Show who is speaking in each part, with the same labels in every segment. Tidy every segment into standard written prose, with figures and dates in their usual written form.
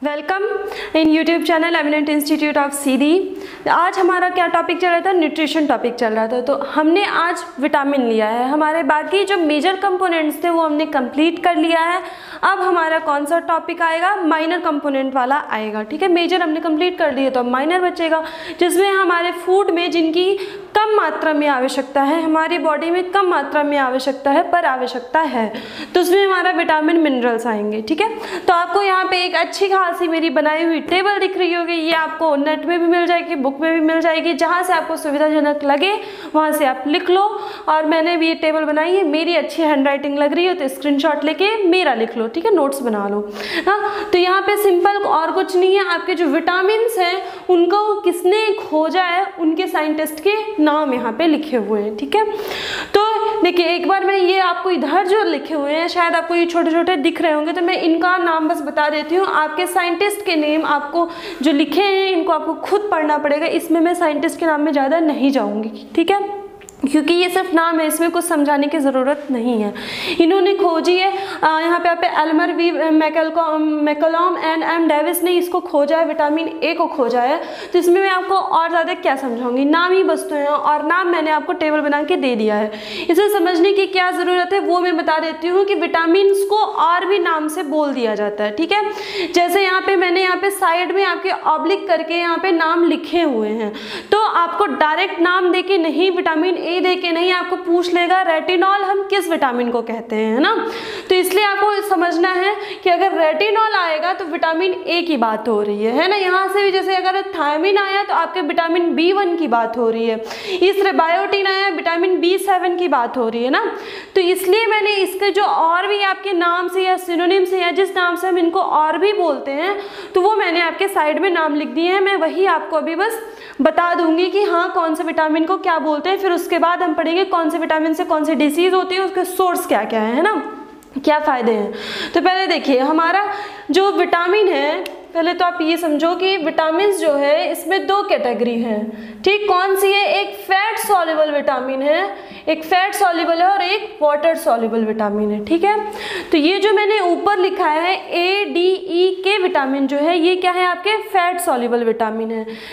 Speaker 1: Welcome in YouTube channel eminent institute of CD. आज हमारा क्या टॉपिक चल रहा था? न्यूट्रिशन टॉपिक चल रहा था। तो हमने आज विटामिन लिया है, हमारे बाकी जो मेजर कंपोनेंट्स थे वो हमने कंप्लीट कर लिया है। अब हमारा कौन सा टॉपिक आएगा? माइनर कंपोनेंट वाला आएगा। ठीक है, मेजर हमने कंप्लीट कर दिए तो अब माइनर बचेगा, जिसमें हमारे फूड में जिनकी कम मात्रा में आवश्यकता है, हमारी बॉडी में कम मात्रा में आवश्यकता है पर आवश्यकता है, तो उसमें हमारा विटामिन मिनरल्स आएंगे। ठीक है, तो आपको यहाँ पे एक अच्छी खासी मेरी बनाई हुई टेबल दिख रही होगी। ये आपको नेट में भी मिल जाएगी, बुक में भी मिल जाएगी, जहाँ से आपको सुविधाजनक लगे वहाँ से आप लिख लो। और मैंने भी ये टेबल बनाई है, मेरी अच्छी हैंडराइटिंग लग रही है तो स्क्रीनशॉट लेके मेरा लिख लो। ठीक है, नोट्स बना लो। हाँ, तो यहाँ पे सिंपल और कुछ नहीं है, आपके जो विटामिन हैं उनको किसने खोजा है, उनके साइंटिस्ट के नाम यहाँ पे लिखे हुए हैं। ठीक है, तो देखिए एक बार मैं ये आपको इधर जो लिखे हुए हैं शायद आपको ये छोटे छोटे दिख रहे होंगे, तो मैं इनका नाम बस बता देती हूँ। आपके साइंटिस्ट के नेम आपको जो लिखे हैं इनको आपको खुद पढ़ना पड़ेगा, इसमें मैं साइंटिस्ट के नाम में ज़्यादा नहीं जाऊँगी। ठीक है, क्योंकि ये सिर्फ नाम है, इसमें कुछ समझाने की ज़रूरत नहीं है। इन्होंने खोजी है, यहाँ पे Elmer V McCollum and M Davis ने इसको खोजा है, विटामिन ए को खोजा है। तो इसमें मैं आपको और ज़्यादा क्या समझाऊंगी, नाम ही वस्तु हैं और नाम मैंने आपको टेबल बना के दे दिया है। इसे समझने की क्या ज़रूरत है वो मैं बता देती हूँ कि विटामिन को और भी नाम से बोल दिया जाता है। ठीक है, जैसे यहाँ पे मैंने यहाँ पे साइड में आपके ऑब्लिक करके यहाँ पे नाम लिखे हुए हैं, तो आपको डायरेक्ट नाम दे के नहीं, विटामिन ए दे के नहीं, आपको पूछ लेगा रेटिनॉल हम किस विटामिन को कहते हैं, है ना। तो इसलिए आपको समझना है कि अगर रेटिनॉल आएगा तो विटामिन ए की बात हो रही है ना। यहाँ से भी जैसे अगर थायमिन आया तो आपके विटामिन B1 की बात हो रही है, इस बायोटिन आया विटामिन B7 की बात हो रही है ना। तो इसलिए मैंने इसके जो और भी आपके नाम से या सिनोनिम से या जिस नाम से हम इनको और भी बोलते हैं तो वो मैंने आपके साइड में नाम लिख दिए हैं। मैं वही आपको अभी बस बता दूंगी कि हाँ कौन से विटामिन को क्या बोलते हैं, फिर उसके बाद हम पढ़ेंगे कौन से विटामिन से कौन सी डिसीज होती है, उसके सोर्स क्या क्या है ना, क्या फायदे हैं। तो पहले देखिए हमारा जो विटामिन है, पहले तो आप ये समझो कि विटामिन जो है इसमें दो कैटेगरी है। ठीक, कौन सी है? एक फैट सॉल्युबल विटामिन है, एक फैट सॉल्युबल है और एक वाटर सॉल्युबल विटामिन है। ठीक है, तो ये जो मैंने ऊपर लिखा है ADE विटामिन जो है ये क्या है? आपके फैट सॉल्युबल विटामिन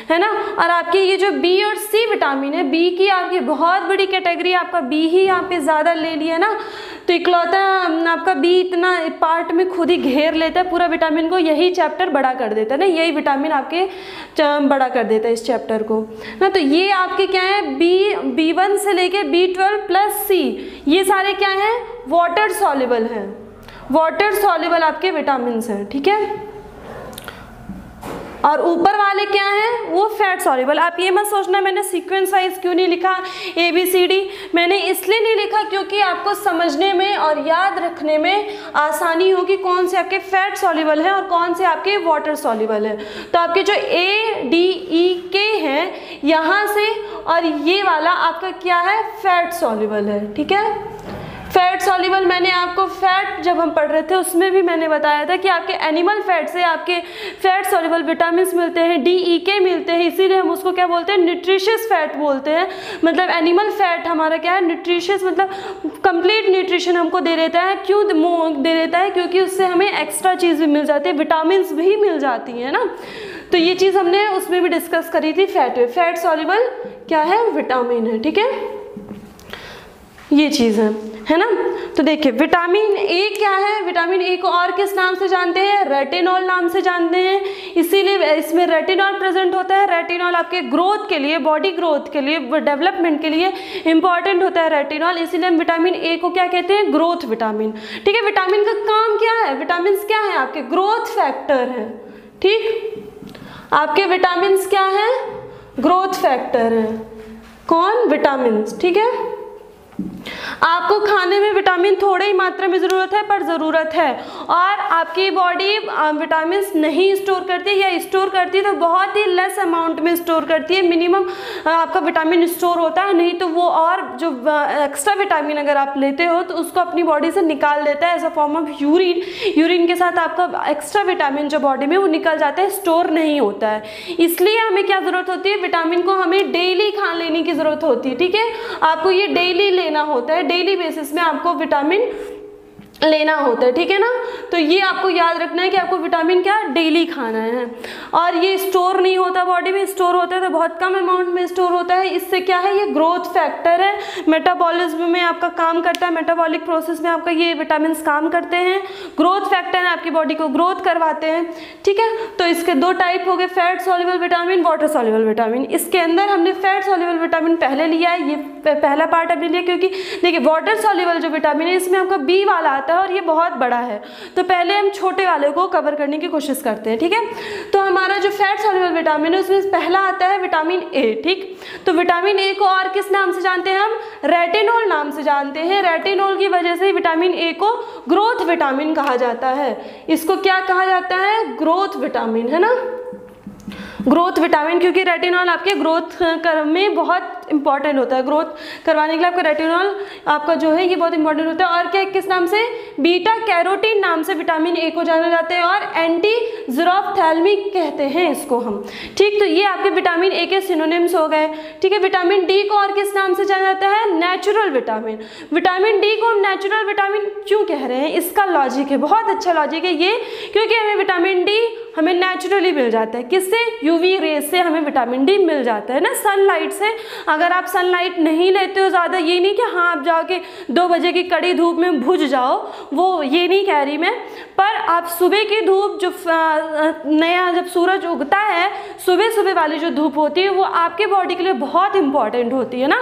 Speaker 1: है ना। और आपके ये जो B और C विटामिन है, B की आपकी बहुत बड़ी कैटेगरी, आपका B ही यहाँ पे ज़्यादा ले लिया ना, तो इकलौता आपका B इतना पार्ट में खुद ही घेर लेता है पूरा विटामिन को, यही चैप्टर बड़ा कर देता है ना, यही विटामिन आपके बड़ा कर देता है इस चैप्टर को ना। तो ये आपके क्या है? B1 से लेके B12 प्लस C, ये सारे क्या हैं? वाटर सॉल्युबल हैं, वाटर सॉल्युबल आपके विटामिन हैं। ठीक है, और ऊपर वाले क्या हैं? वो फैट सॉल्युबल। आप ये मत सोचना मैंने सीक्वेंस वाइज क्यों नहीं लिखा ABCD, मैंने इसलिए नहीं लिखा क्योंकि आपको समझने में और याद रखने में आसानी होगी कौन से आपके फैट सॉल्युबल है और कौन से आपके वाटर सॉल्युबल है। तो आपके जो ADEK हैं यहाँ से, और ये वाला आपका क्या है? फैट सॉल्युबल है। ठीक है, फैट सॉल्युबल मैंने आपको फैट जब हम पढ़ रहे थे उसमें भी मैंने बताया था कि आपके एनिमल फैट से आपके फैट सॉल्युबल विटामिन मिलते हैं, DEK मिलते हैं, इसीलिए हम उसको क्या बोलते हैं? न्यूट्रिशियस फैट बोलते हैं। मतलब एनिमल फैट हमारा क्या है? न्यूट्रिशियस, मतलब कंप्लीट न्यूट्रिशन हमको दे देता है। क्यों दे देता है? क्योंकि उससे हमें एक्स्ट्रा चीज़ भी मिल जाती है, विटामिन भी मिल जाती है ना। तो ये चीज़ हमने उसमें भी डिस्कस करी थी फैट में। फैट सॉल्युबल क्या है? विटामिन है। ठीक है, ये चीज़ है ना। तो देखिए विटामिन ए क्या है? विटामिन ए को और किस नाम से जानते हैं? रेटिनॉल नाम से जानते हैं, इसीलिए इसमें रेटिनॉल प्रेजेंट होता है। रेटिनॉल आपके ग्रोथ के लिए, बॉडी ग्रोथ के लिए, डेवलपमेंट के लिए इंपॉर्टेंट होता है रेटिनॉल, इसीलिए हम विटामिन ए को क्या कहते हैं? Growth vitamin. ठीक है, विटामिन का काम क्या है? विटामिन क्या है? आपके ग्रोथ फैक्टर है। ठीक, आपके विटामिन क्या है? ग्रोथ फैक्टर है। कौन? विटामिन। ठीक है, आपको खाने में विटामिन थोड़े ही मात्रा में ज़रूरत है पर ज़रूरत है, और आपकी बॉडी विटामिन नहीं स्टोर करती या स्टोर करती है तो बहुत ही लेस अमाउंट में स्टोर करती है। मिनिमम आपका विटामिन स्टोर होता है, नहीं तो वो और जो एक्स्ट्रा विटामिन अगर आप लेते हो तो उसको अपनी बॉडी से निकाल देता है as a form of urine. Urine के साथ आपका एक्स्ट्रा विटामिन जो बॉडी में वो निकल जाता है, स्टोर नहीं होता है। इसलिए हमें क्या ज़रूरत होती है? विटामिन को हमें डेली खा लेने की ज़रूरत होती है। ठीक है, आपको ये डेली लेना होता है, डेली बेसिस में आपको विटामिन लेना होता है, ठीक है ना। तो ये आपको याद रखना है कि आपको विटामिन क्या डेली खाना है। और ये स्टोर नहीं होता बॉडी में, स्टोर होता है तो बहुत कम अमाउंट में स्टोर होता है। इससे क्या है, ये ग्रोथ फैक्टर है, मेटाबॉलिज्म में आपका काम करता है, मेटाबॉलिक प्रोसेस में आपका ये विटामिन काम करते हैं, ग्रोथ फैक्टर है, आपकी बॉडी को ग्रोथ करवाते हैं, ठीक है। तो इसके दो टाइप हो गए, fat soluble vitamin, water soluble vitamin. इसके अंदर हमने फैट सॉल्युबल विटामिन पहले लिया है, ये पहला पार्ट हमने लिया, क्योंकि देखिए वाटर सॉल्युबल जो विटामिन है इसमें आपका बी वाला आता है और ये बहुत बड़ा है, तो पहले हम छोटे वाले को कवर करने की कोशिश करते हैं, ठीक है। तो हमारा जो फैट सॉल्युबल विटामिन है उसमें पहला आता है विटामिन ए, ठीक। तो विटामिन ए को और किस नाम से जानते हैं हम, रेटिनॉल नाम से जानते हैं। रेटिनॉल की वजह से विटामिन ए को ग्रोथ विटामिन कहा जाता है। इसको क्या कहा जाता है, ग्रोथ विटामिन, है ना, ग्रोथ विटामिन, क्योंकि रेटिनॉल आपके ग्रोथ में बहुत इंपॉर्टेंट होता है, ग्रोथ करवाने के लिए आपका रेटिनॉल आपका जो है ये बहुत इंपॉर्टेंट होता है। और क्या किस नाम से, बीटा कैरोटीन नाम से विटामिन ए को जाना जाता है और एंटी ज़ीरोफ्थैल्मिक कहते हैं इसको हम, ठीक। तो ये आपके विटामिन ए के सिनोनिम्स हो गए, ठीक है। विटामिन डी को और किस नाम से जाना जाता है, नेचुरल विटामिन। विटामिन डी को हम नेचुरल विटामिन क्यों कह रहे हैं, इसका लॉजिक है, बहुत अच्छा लॉजिक है ये, क्योंकि हमें विटामिन डी हमें नेचुरली मिल जाता है, किससे, यूवी रेज से हमें विटामिन डी मिल जाता है ना, सनलाइट से। अगर आप सनलाइट नहीं लेते हो ज़्यादा, ये नहीं कि हाँ आप जाके 2 बजे की कड़ी धूप में भुज जाओ, वो ये नहीं कह रही मैं, पर आप सुबह की धूप जो नया जब सूरज उगता है, सुबह सुबह वाली जो धूप होती है वो आपके बॉडी के लिए बहुत इंपॉर्टेंट होती है ना।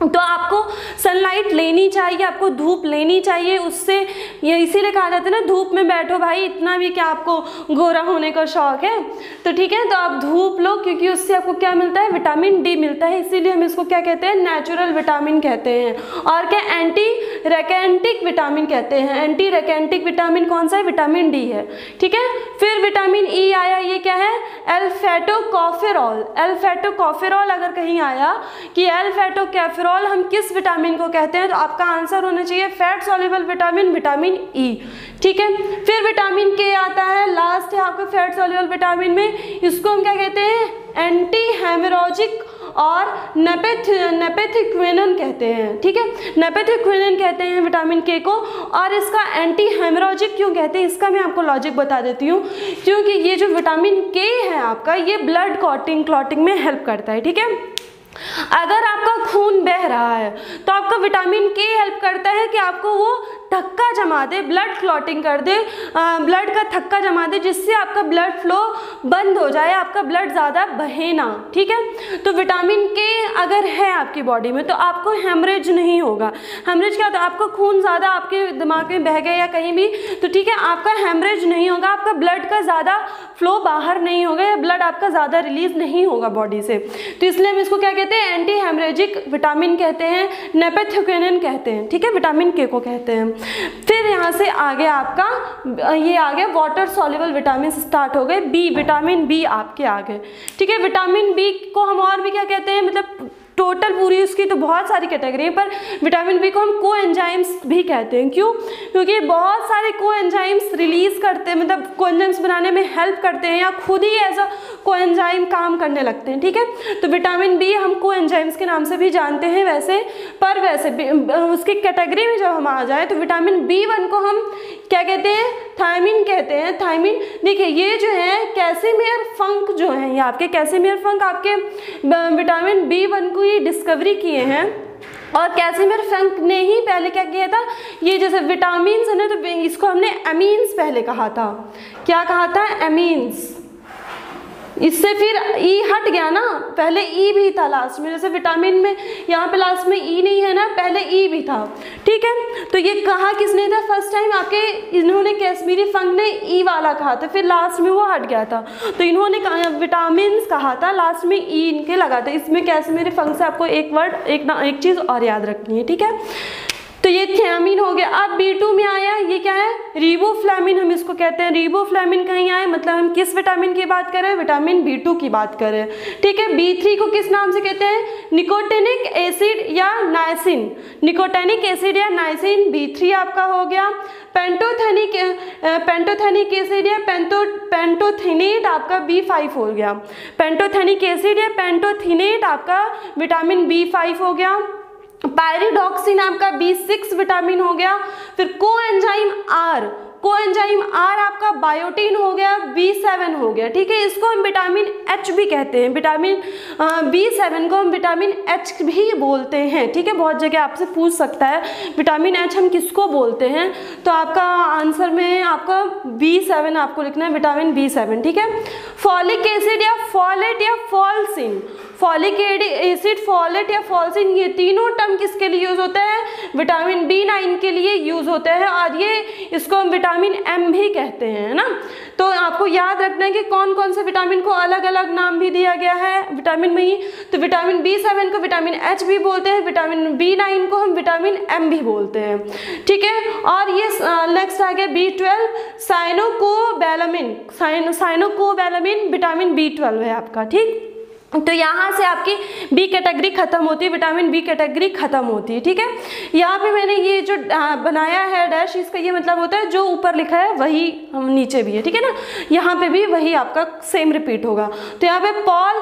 Speaker 1: तो आपको सनलाइट लेनी चाहिए, आपको धूप लेनी चाहिए, उससे ये इसीलिए कहा जाता है ना, धूप में बैठो भाई, इतना भी क्या आपको गोरा होने का शौक है, तो ठीक है, तो आप धूप लो, क्योंकि उससे आपको क्या मिलता है, विटामिन डी मिलता है, इसीलिए हम इसको क्या कहते हैं, नेचुरल विटामिन कहते हैं। और क्या, एंटी रेकेंटिक विटामिन कहते हैं। एंटी रेकेंटिक विटामिन कौन सा है, विटामिन डी है, ठीक है। फिर विटामिन ई आया, ये क्या है, एल्फेटोकॉफेरॉल। एल्फेटोकॉफेरॉल अगर कहीं आया कि एल्फेटोकॉफेरॉल हम किस विटामिन को कहते हैं, तो आपका आंसर होना चाहिए fat soluble vitamin, vitamin E, ठीक है। फिर विटामिन के आता है, लास्ट है आपका फैट सॉल्युबल विटामिन में, इसको हम क्या कहते हैं, एंटी हेमोरेजिक और नेपेथिक्विनन कहते हैं, ठीक है। नेपेथिक्विनन कहते हैं विटामिन के को, और इसका एंटी हेमोरेजिक क्यों कहते हैं, इसका मैं आपको लॉजिक बता देती हूँ। क्योंकि ये जो विटामिन के है आपका, ये ब्लड क्लॉटिंग में हेल्प करता है, ठीक है। अगर आपका खून बह रहा है तो आपका विटामिन के हेल्प करता है कि आपको वो थक्का जमा दे, ब्लड क्लॉटिंग कर दे, ब्लड का थक्का जमा दे, जिससे आपका ब्लड फ्लो बंद हो जाए, आपका ब्लड ज़्यादा बहे ना, ठीक है। तो विटामिन के अगर है आपकी बॉडी में तो आपको हेमरेज नहीं होगा। हेमरेज क्या होता है, आपका खून ज़्यादा आपके दिमाग में बह गया या कहीं भी, तो ठीक है, आपका हेमरेज नहीं होगा, आपका ब्लड का ज़्यादा फ्लो बाहर नहीं होगा, या ब्लड आपका ज़्यादा रिलीज नहीं होगा बॉडी से। तो इसलिए हम इसको क्या कहते हैं, एंटी हेमरेजिक विटामिन कहते हैं, नेपेथिक्विनन कहते हैं, ठीक है, विटामिन के को कहते हैं। फिर यहाँ से आगे आपका ये आ गया वाटर सॉल्युबल विटामिन स्टार्ट हो गए, बी, विटामिन बी आपके आ गए, ठीक है। विटामिन बी को हम और भी क्या कहते हैं, मतलब टोटल पूरी उसकी तो बहुत सारी कैटेगरी है, पर विटामिन बी को हम कोएंजाइम्स भी कहते हैं। क्यों, क्योंकि बहुत सारे कोएंजाइम्स रिलीज करते हैं, मतलब कोएंजाइम्स बनाने में हेल्प करते हैं, या खुद ही एज अ कोएंजाइम काम करने लगते हैं, ठीक है। तो विटामिन बी हम कोएंजाइम्स के नाम से भी जानते हैं वैसे, पर वैसे उसकी कैटेगरी में जब हम आ जाए तो विटामिन बी1 को हम क्या कहते हैं, थायमिन कहते हैं। थायमिन, देखिए ये जो है कैसिमियर फंक जो है, ये आपके कैसिमियर फंक आपके विटामिन बी1 को ये डिस्कवरी किए हैं, और कैसिमियर फंक ने ही पहले क्या किया था, ये जैसे विटामिन है ना, तो इसको हमने एमीन्स पहले कहा था। क्या कहा था, एमीन्स। इससे फिर ई हट गया ना, पहले ई भी था लास्ट में, जैसे विटामिन में यहाँ पे लास्ट में ई नहीं है ना, पहले ई भी था, ठीक है। तो ये कहा किसने था, फर्स्ट टाइम आपके इन्होंने कैसमीरी फंक ने ई वाला कहा था, फिर लास्ट में वो हट गया था, तो इन्होंने विटामिन कहा था, लास्ट में ई इनके लगा था। इसमें कैसमीरी फंक से आपको एक वर्ड एक चीज़ और याद रखनी है, ठीक है। तो ये थियामिन हो गया। अब B2 में आया, ये क्या है, रिबोफ्लाविन हम इसको कहते हैं। रिबोफ्लाविन कहीं आए, मतलब हम किस विटामिन की बात करें, विटामिन B2 की बात करें, ठीक है। B3 को किस नाम से कहते हैं, निकोटिनिक एसिड या नाइसिन। निकोटिनिक एसिड या नाइसिन B3 आपका हो गया। पेंटोथेनिक एसिड या पेंटोथिनेट आपका B5 हो गया। पेंटोथेनिक एसिड या पेंटोथिनेट आपका विटामिन B5 हो गया। पायरिडॉक्सिन आपका B6 विटामिन हो गया। फिर कोएंजाइम आर आपका बायोटीन हो गया, B7 हो गया, ठीक है। इसको हम विटामिन H भी कहते हैं, विटामिन B7 को हम विटामिन H भी बोलते हैं, ठीक है। बहुत जगह आपसे पूछ सकता है विटामिन H हम किसको बोलते हैं, तो आपका आंसर में आपका B7 आपको लिखना है, विटामिन B7, ठीक है। फॉलिक एसिड या फॉलेट या फॉल्सिन, फॉलिक एसिड, फॉलेट या फॉल्सिन, ये तीनों टर्म किसके लिए यूज होता है, विटामिन B9 के लिए यूज होता है, और ये इसको हम विटामिन M भी कहते हैं, है ना। तो आपको याद रखना है कि कौन कौन से विटामिन को अलग अलग नाम भी दिया गया है विटामिन में ही। तो विटामिन B7 को विटामिन H भी बोलते हैं, विटामिन B9 को हम विटामिन M भी बोलते हैं, ठीक है। और ये नेक्स्ट आ गया B12, साइनोकोबैलामिन विटामिन B12 है आपका, ठीक। तो यहाँ से आपकी बी कैटेगरी खत्म होती है, विटामिन बी कैटेगरी खत्म होती है, ठीक है। यहाँ पे मैंने ये जो बनाया है डैश, इसका ये मतलब होता है जो ऊपर लिखा है वही हम नीचे भी है, ठीक है ना। यहाँ पे भी वही आपका सेम रिपीट होगा। तो यहाँ पे पॉल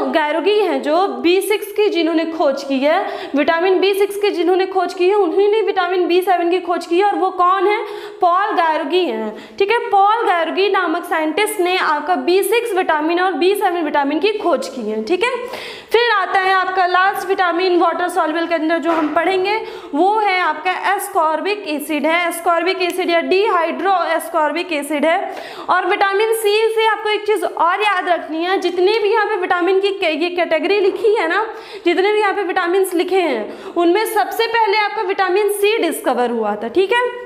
Speaker 1: गैरोगी हैं जो B6 की जिन्होंने खोज की है, विटामिन B6 की जिन्होंने खोज की है, उन्होंने विटामिन B7 की खोज की है, और वो कौन है, पॉल गैरोगी हैं, ठीक है। पॉल गैरोगी नामक साइंटिस्ट ने आपका B6 विटामिन और B7 विटामिन की खोज की है, ठीक है। फिर आता है आपका लास्ट विटामिन वाटर सॉल्युबल के अंदर जो हम पढ़ेंगे वो है आपका एस्कॉर्बिक एसिड है, एस्कॉर्बिक एसिड या डिहाइड्रो एस्कॉर्बिक एसिड है। और विटामिन सी से आपको एक चीज और याद रखनी है, जितने भी यहाँ पे विटामिन की ये कैटेगरी लिखी है ना, जितने भी यहाँ पे विटामिन लिखे हैं उनमें सबसे पहले आपका विटामिन सी डिस्कवर हुआ था, ठीक है।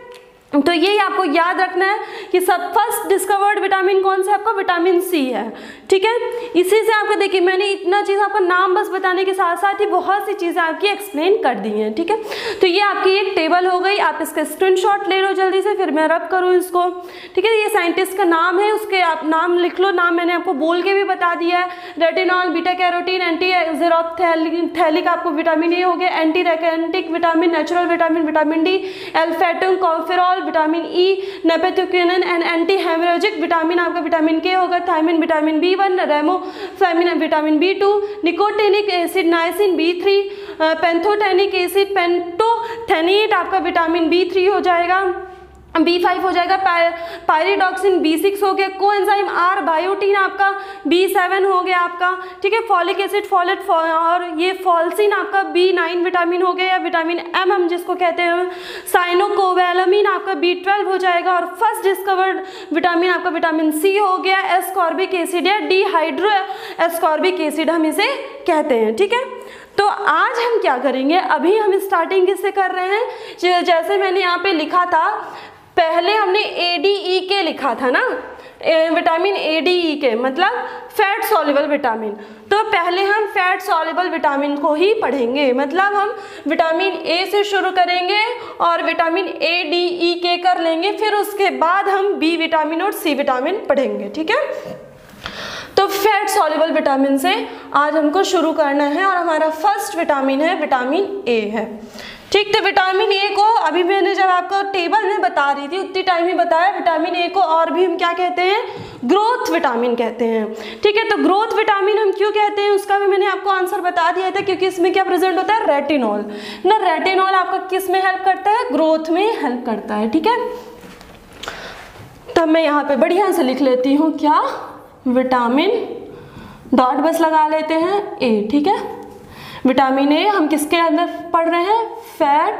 Speaker 1: तो यही आपको याद रखना है कि सब फर्स्ट डिस्कवर्ड विटामिन कौन सा, आपका विटामिन सी है, ठीक है। इसी से आपको देखिए मैंने इतना चीज़ आपका नाम बस बताने के साथ साथ ही बहुत सी चीज़ें आपकी एक्सप्लेन कर दी हैं, ठीक है। तो ये आपकी एक टेबल हो गई, आप इसका स्क्रीनशॉट ले लो जल्दी से, फिर मैं रब करूँ इसको, ठीक है। ये साइंटिस्ट का नाम है, उसके आप नाम लिख लो, नाम मैंने आपको बोल के भी बता दिया है। Retinol, beta carotene, anti xerophthalmic आपको विटामिन ए हो गया, anti rachitic vitamin, natural vitamin, vitamin D, एल्फेटम, tocopherol, vitamin E, naphthoquinone and anti hemorrhagic vitamin आपका विटामिन के होगा, thiamine vitamin B1, riboflavin vitamin B2, nicotinic acid niacin B3, pantothenic acid pantothenate आपका vitamin B3 हो जाएगा, B5 हो जाएगा, pyridoxine B6 हो गया, कोएंजाइम आर बायोटीन आपका B7 हो गया आपका, ठीक है। फॉलिक एसिड, फॉलेट और ये फॉल्सिन आपका B9 विटामिन हो गया, या विटामिन M हम जिसको कहते हैं, साइनोकोबैलामिन आपका B12 हो जाएगा, और फर्स्ट डिस्कवर्ड विटामिन आपका विटामिन सी हो गया, एस्कॉर्बिक एसिड या डिहाइड्रो एस्कॉर्बिक एसिड हम इसे कहते हैं, ठीक है। तो आज हम क्या करेंगे, अभी हम स्टार्टिंग किससे कर रहे हैं, जैसे मैंने यहाँ पे लिखा था, पहले हमने ADE लिखा था ना, विटामिन ADE मतलब फैट सॉल्युबल विटामिन। तो पहले हम फैट सॉल्युबल विटामिन को ही पढ़ेंगे, मतलब हम विटामिन A से शुरू करेंगे और विटामिन ADE कर लेंगे, फिर उसके बाद हम B विटामिन और C विटामिन पढ़ेंगे, ठीक है। तो फैट सॉल्युबल विटामिन से आज हमको शुरू करना है, और हमारा फर्स्ट विटामिन है विटामिन A है, ठीक। तो विटामिन A को अभी मैंने जब आपको टेबल में बता रही थी उतनी टाइम ही बताया, विटामिन A को और भी हम क्या कहते हैं, ग्रोथ विटामिन कहते हैं, ठीक है। तो ग्रोथ विटामिन हम क्यों कहते हैं उसका भी मैंने आपको आंसर बता दिया था, क्योंकि इसमें क्या प्रेजेंट होता है, रेटिनॉल ना। रेटिनॉल आपका किस में हेल्प करता है, ग्रोथ में हेल्प करता है, ठीक है। तब मैं यहाँ पे बढ़िया से लिख लेती हूँ क्या, विटामिन डॉट बस लगा लेते हैं A, ठीक है। विटामिन A हम किसके अंदर पढ़ रहे हैं, फैट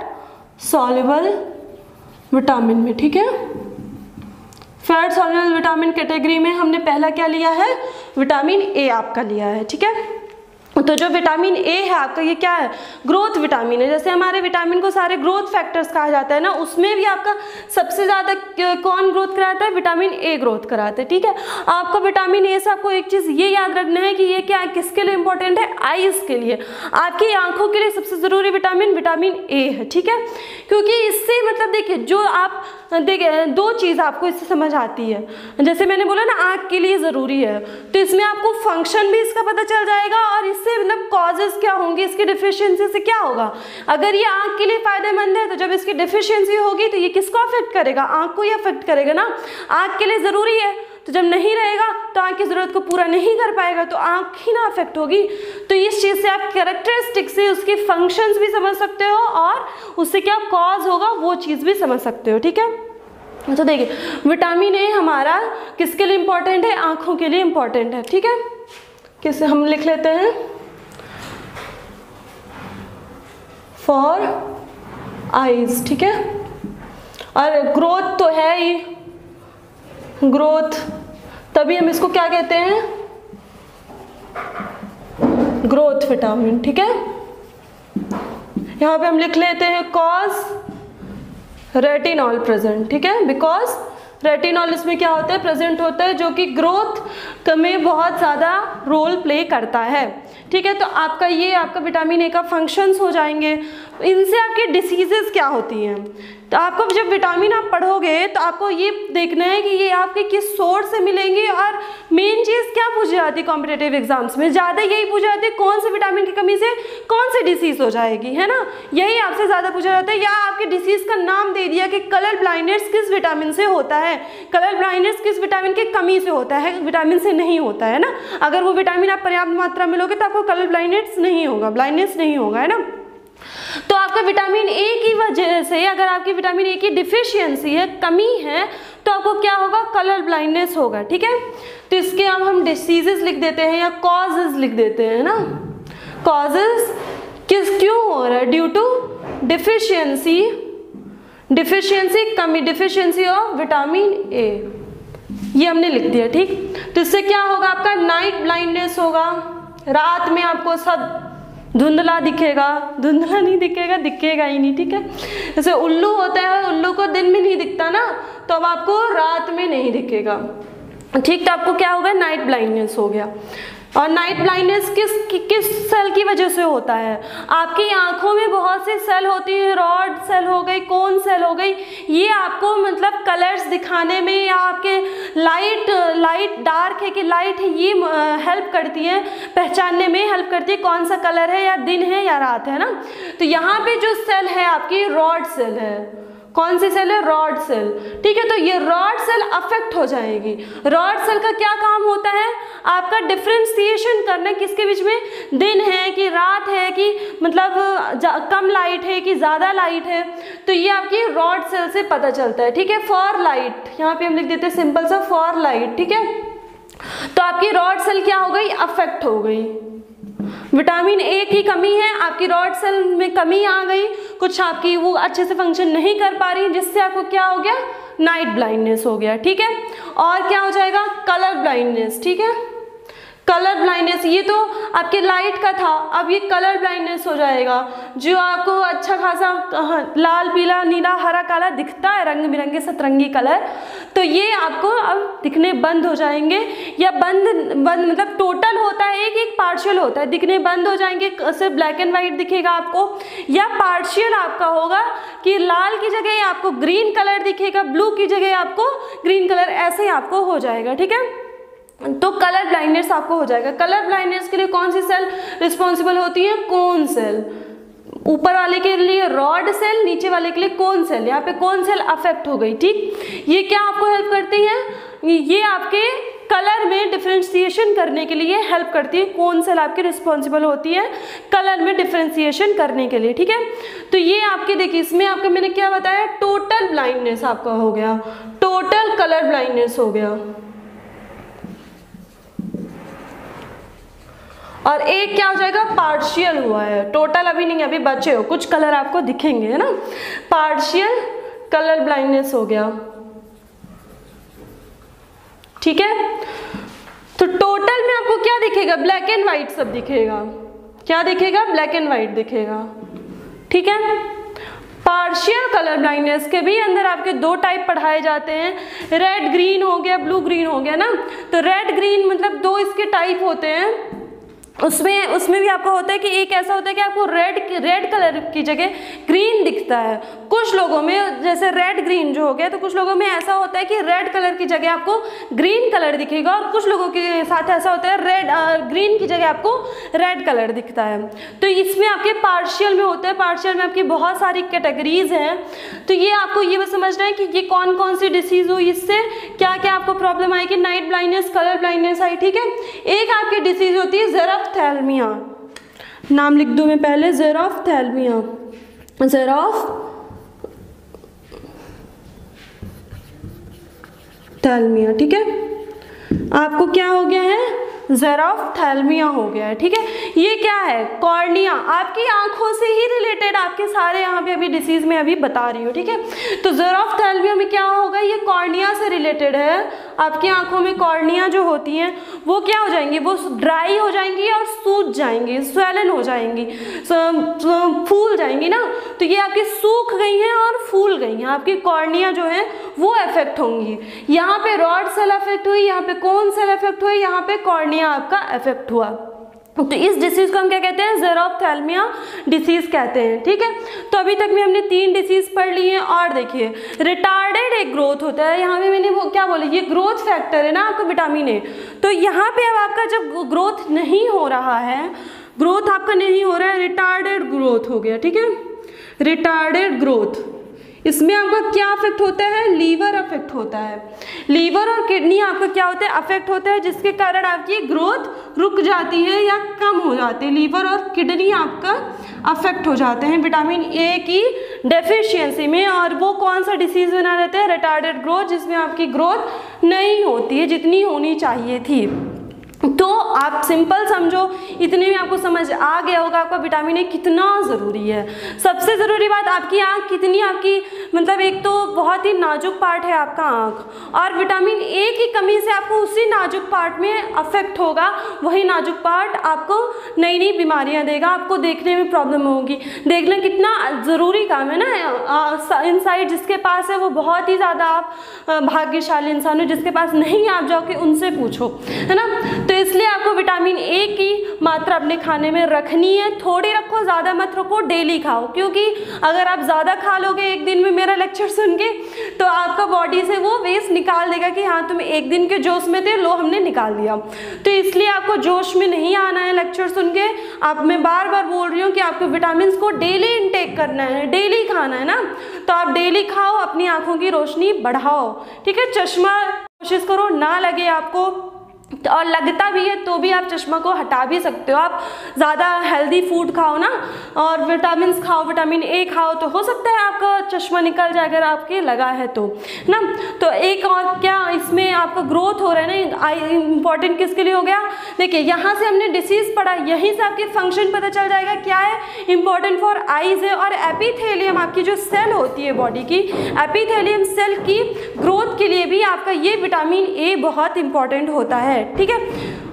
Speaker 1: सॉल्युबल विटामिन में, ठीक है। फैट सॉल्युबल विटामिन कैटेगरी में हमने पहला क्या लिया है, विटामिन A आपका लिया है, ठीक है। तो जो विटामिन A है आपका, ये क्या है, ग्रोथ विटामिन है। जैसे हमारे विटामिन को सारे ग्रोथ फैक्टर्स कहा जाता है ना, उसमें भी आपका सबसे ज़्यादा कौन ग्रोथ कराता है, विटामिन A ग्रोथ कराता है, ठीक है। आपको विटामिन A से आपको एक चीज़ ये याद रखना है कि ये क्या किसके लिए इंपॉर्टेंट है, आईज के लिए, आपकी आंखों के लिए सबसे ज़रूरी विटामिन A है, ठीक है। क्योंकि इससे मतलब देखिए, जो आप देखिए दो चीज़ आपको इससे समझ आती है, जैसे मैंने बोला ना आँख के लिए ज़रूरी है, तो इसमें आपको फंक्शन भी इसका पता चल जाएगा, और इससे मतलब कॉजेस क्या होंगे, इसकी डिफिशियंसी से क्या होगा। अगर ये आँख के लिए फायदेमंद है, तो जब इसकी डिफिशियंसी होगी तो ये किसको अफेक्ट करेगा, आँख को ही अफेक्ट करेगा ना, आँख के लिए ज़रूरी है, तो जब नहीं रहेगा तो आँख की ज़रूरत को पूरा नहीं कर पाएगा, तो आँख ही ना अफेक्ट होगी। तो इस चीज़ से आप कैरेक्टरिस्टिक से उसके फंक्शंस भी समझ सकते हो और उससे क्या कॉज होगा वो चीज़ भी समझ सकते हो, ठीक है। तो देखिए विटामिन ए हमारा किसके लिए इम्पोर्टेंट है, आँखों के लिए इम्पोर्टेंट है, ठीक है। किसे हम लिख लेते हैं, फॉर आईज, ठीक है। और ग्रोथ तो है ही, ग्रोथ, तभी हम इसको क्या कहते हैं, ग्रोथ विटामिन, ठीक है। यहाँ पे हम लिख लेते हैं कॉज रेटिनॉल प्रेजेंट, ठीक है, बिकॉज रेटिनॉल इसमें क्या होता है, प्रेजेंट होता है, जो कि ग्रोथ में बहुत ज़्यादा रोल प्ले करता है, ठीक है। तो आपका ये आपका विटामिन ए का फंक्शंस हो जाएंगे। इनसे आपकी डिसीजेस क्या होती हैं, तो आपको जब विटामिन आप पढ़ोगे तो आपको ये देखना है कि ये आपके किस सोर्स से मिलेंगे। और मेन चीज़ क्या पूछी जाती है कॉम्पिटेटिव एग्जाम्स में, ज़्यादा यही पूछा जाती है कौन से विटामिन की कमी से कौन सी डिसीज़ हो जाएगी, है ना, यही आपसे ज़्यादा पूछा जाता है। या आपके डिसीज़ का नाम दे दिया कि कलर ब्लाइंडनेस किस विटामिन से होता है, कलर ब्लाइंडनेस किस विटामिन की कमी से होता है, विटामिन से नहीं होता है ना। अगर वो विटामिन आप पर्याप्त मात्रा में लोगे तो आपको कलर ब्लाइंडनेस नहीं होगा, ब्लाइंडनेस नहीं होगा, है ना। तो आपका विटामिन ए की वजह से, अगर आपकी विटामिन ए की डिफिशियंसी है, कमी है, तो आपको क्या होगा, कलर ब्लाइंडनेस होगा, ठीक है। तो इसके अब हम डिसीजेस लिख देते हैं या कॉजेज लिख देते हैं ना। कॉजेज क्यों हो रहा है, ड्यू टू डिफिशियंसी, कमी, डिफिशियंसी ऑफ विटामिन ए, ये हमने लिख दिया, ठीक। तो इससे क्या होगा, आपका नाइट ब्लाइंडनेस होगा, रात में आपको सब धुंधला दिखेगा, धुंधला नहीं दिखेगा, दिखेगा ही नहीं, ठीक है। जैसे उल्लू होता है, उल्लू को दिन में नहीं दिखता ना, तो अब आपको रात में नहीं दिखेगा, ठीक। तो आपको क्या होगा, नाइट ब्लाइंडनेस हो गया। और नाइट ब्लाइंडनेस किस सेल की वजह से होता है, आपकी आंखों में बहुत से सेल होती है, रॉड सेल हो गई, कोन सेल हो गई, ये आपको मतलब कलर्स दिखाने में या आपके लाइट डार्क है कि लाइट है, ये हेल्प करती है, पहचानने में हेल्प करती है कौन सा कलर है, या दिन है या रात है ना। तो यहाँ पे जो सेल है आपकी रॉड सेल है, कौन सी सेल है, रॉड सेल, ठीक है। तो ये रॉड सेल अफेक्ट हो जाएगी। रॉड सेल का क्या काम होता है, आपका डिफ्रेंसिएशन करना किसके बीच में, दिन है कि रात है, कि मतलब कम लाइट है कि ज़्यादा लाइट है, तो ये आपकी रॉड सेल से पता चलता है, ठीक है। फॉर लाइट, यहाँ पे हम लिख देते हैं सिंपल सा फॉर लाइट, ठीक है। तो आपकी रॉड सेल क्या हो गई, अफेक्ट हो गई, विटामिन ए की कमी है, आपकी रॉड सेल में कमी आ गई, कुछ आपकी वो अच्छे से फंक्शन नहीं कर पा रही, जिससे आपको क्या हो गया, नाइट ब्लाइंडनेस हो गया, ठीक है। और क्या हो जाएगा, कलर ब्लाइंडनेस, ठीक है। कलर ब्लाइंडनेस, ये तो आपके लाइट का था, अब ये कलर ब्लाइंडनेस हो जाएगा, जो आपको अच्छा खासा लाल पीला नीला हरा काला दिखता है, रंग बिरंगे सतरंगी कलर, तो ये आपको अब दिखने बंद हो जाएंगे। या बंद मतलब टोटल होता है, एक पार्शियल होता है, दिखने बंद हो जाएंगे, सिर्फ ब्लैक एंड वाइट दिखेगा आपको, या पार्शियल आपका होगा कि लाल की जगह आपको ग्रीन कलर दिखेगा, ब्लू की जगह आपको ग्रीन कलर, ऐसे ही आपको हो जाएगा, ठीक है। तो कलर ब्लाइंडनेस आपको हो जाएगा। कलर ब्लाइंडनेस के लिए कौन सी सेल रिस्पॉन्सिबल होती है, कोन सेल, ऊपर वाले के लिए रॉड सेल, नीचे वाले के लिए कोन सेल, यहाँ पे कोन सेल अफेक्ट हो गई, ठीक। ये क्या आपको हेल्प करती है, ये आपके कलर में डिफ्रेंशिएशन करने के लिए हेल्प करती है, कोन सेल आपकी रिस्पॉन्सिबल होती है कलर में डिफ्रेंशिएशन करने के लिए, ठीक है। तो ये आपके देखिए, इसमें आपका मैंने क्या बताया, टोटल ब्लाइंडनेस आपका हो गया, टोटल कलर ब्लाइंडनेस हो गया। और एक क्या हो जाएगा, पार्शियल हुआ है, टोटल अभी नहीं, अभी बचे हो, कुछ कलर आपको दिखेंगे, है ना, पार्शियल कलर ब्लाइंडनेस हो गया, ठीक है। तो टोटल में आपको क्या दिखेगा, ब्लैक एंड वाइट सब दिखेगा, क्या दिखेगा, ब्लैक एंड वाइट दिखेगा, ठीक है। पार्शियल कलर ब्लाइंडनेस के भी अंदर आपके दो टाइप पढ़ाए जाते हैं, रेड ग्रीन हो गया, ब्लू ग्रीन हो गया ना। तो रेड ग्रीन मतलब दो इसके टाइप होते हैं, उसमें भी आपका होता है कि एक ऐसा होता है कि आपको रेड कलर की जगह ग्रीन दिखता है। कुछ लोगों में जैसे रेड ग्रीन जो हो गया, तो कुछ लोगों में ऐसा होता है कि रेड कलर की जगह आपको ग्रीन कलर दिखेगा, और कुछ लोगों के साथ ऐसा होता है ग्रीन की जगह आपको रेड कलर दिखता है। तो इसमें आपके पार्शियल में होता है, पार्शियल में आपकी बहुत सारी कैटेगरीज हैं। तो ये आपको ये बस समझना है कि ये कौन कौन सी डिसीज़ हुई, इससे क्या क्या आपको प्रॉब्लम आएगी। नाइट ब्लाइंडनेस, कलर ब्लाइंडनेस आई, ठीक है। एक आपकी डिसीज़ होती है ज़ेरोफ्थैल्मिया, नाम लिख दूँ मैं पहले, ज़ेरोफ्थैल्मिया, ज़ेरोफ्थैल्मिया, ठीक है। आपको क्या हो गया है, ज़ेरोफ्थैल्मिया हो गया है, ठीक है। ये क्या है, कॉर्निया, आपकी आंखों से ही रिलेटेड आपके सारे यहाँ पे अभी डिसीज़ में अभी बता रही हूँ, ठीक है। तो ज़ेरोफ्थैल्मिया में क्या होगा, ये कॉर्निया से रिलेटेड है। आपकी आंखों में कॉर्निया जो होती हैं वो क्या हो जाएंगी, वो ड्राई हो जाएंगी और सूज जाएंगी, स्वेलन हो जाएंगी, फूल जाएंगी ना। तो ये आपकी सूख गई हैं और फूल गई हैं, आपकी कॉर्निया जो है वो अफेक्ट होंगी। यहाँ पे रॉड सेल अफेक्ट हुई, यहाँ पे कोन सेल अफेक्ट हुई, यहाँ पे कॉर्निया आपका अफेक्ट हुआ। तो इस डिसीज़ को हम क्या कहते हैं, ज़ेरोफ्थैल्मिया डिसीज़ कहते हैं, ठीक है। तो अभी तक में हमने 3 डिसीज़ पढ़ ली हैं। और देखिए रिटार्डेड एक ग्रोथ होता है, यहाँ पे मैंने वो क्या बोला, ये ग्रोथ फैक्टर है ना आपका विटामिन ए। तो यहाँ पे अब आपका जब ग्रोथ नहीं हो रहा है, ग्रोथ आपका नहीं हो रहा है, रिटार्डेड ग्रोथ हो गया, ठीक है। रिटार्डेड ग्रोथ, इसमें आपका क्या अफेक्ट होता है, लीवर अफेक्ट होता है। लीवर और किडनी आपका क्या होता है, अफेक्ट होता है, जिसके कारण आपकी ग्रोथ रुक जाती है या कम हो जाती है। लीवर और किडनी आपका अफेक्ट हो जाते हैं विटामिन ए की डेफिशिएंसी में। और वो कौन सा डिसीज़ बना रहता है, रिटार्डेड ग्रोथ, जिसमें आपकी ग्रोथ नहीं होती है जितनी होनी चाहिए थी। तो आप सिंपल समझो, इतने में आपको समझ आ गया होगा आपका विटामिन ए कितना ज़रूरी है। सबसे ज़रूरी बात, आपकी आँख कितनी, आपकी मतलब एक तो बहुत ही नाजुक पार्ट है आपका आँख, और विटामिन ए की कमी से आपको उसी नाजुक पार्ट में अफेक्ट होगा। वही नाजुक पार्ट आपको नई नई बीमारियाँ देगा, आपको देखने में प्रॉब्लम होगी। देख लें कितना ज़रूरी काम है ना। इनसाइट जिसके पास है वो बहुत ही ज़्यादा आप भाग्यशाली इंसान हो, जिसके पास नहीं आप जाओ कि उनसे पूछो, है ना। तो इसलिए आपको विटामिन ए की मात्रा अपने खाने में रखनी है। थोड़ी रखो, ज़्यादा मत रखो, डेली खाओ। क्योंकि अगर आप ज़्यादा खा लोगे एक दिन में मेरा लेक्चर सुन के, तो आपका बॉडी से वो वेस्ट निकाल देगा कि हाँ तुम एक दिन के जोश में थे, लो हमने निकाल दिया। तो इसलिए आपको जोश में नहीं आना है लेक्चर सुन के। आप, मैं बार बार बोल रही हूँ कि आपको विटामिन को डेली इनटेक करना है, डेली खाना है ना। तो आप डेली खाओ, अपनी आँखों की रोशनी बढ़ाओ, ठीक है। चश्मा कोशिश करो ना लगे आपको, और लगता भी है तो भी आप चश्मा को हटा भी सकते हो। आप ज़्यादा हेल्दी फूड खाओ ना, और विटामिन खाओ, विटामिन ए खाओ, तो हो सकता है आपका चश्मा निकल जाए अगर आपके लगा है तो ना। तो एक और क्या, इसमें आपका ग्रोथ हो रहा है ना, इंपॉर्टेंट किसके लिए हो गया, देखिए यहाँ से हमने डिसीज़ पढ़ा, यहीं से आपके फंक्शन पता चल जाएगा क्या है। इंपॉर्टेंट फॉर आइज है। और एपिथेलियम, आपकी जो सेल होती है बॉडी की, एपिथेलियम सेल की ग्रोथ के लिए भी आपका ये विटामिन ए बहुत इंपॉर्टेंट होता है, ठीक है।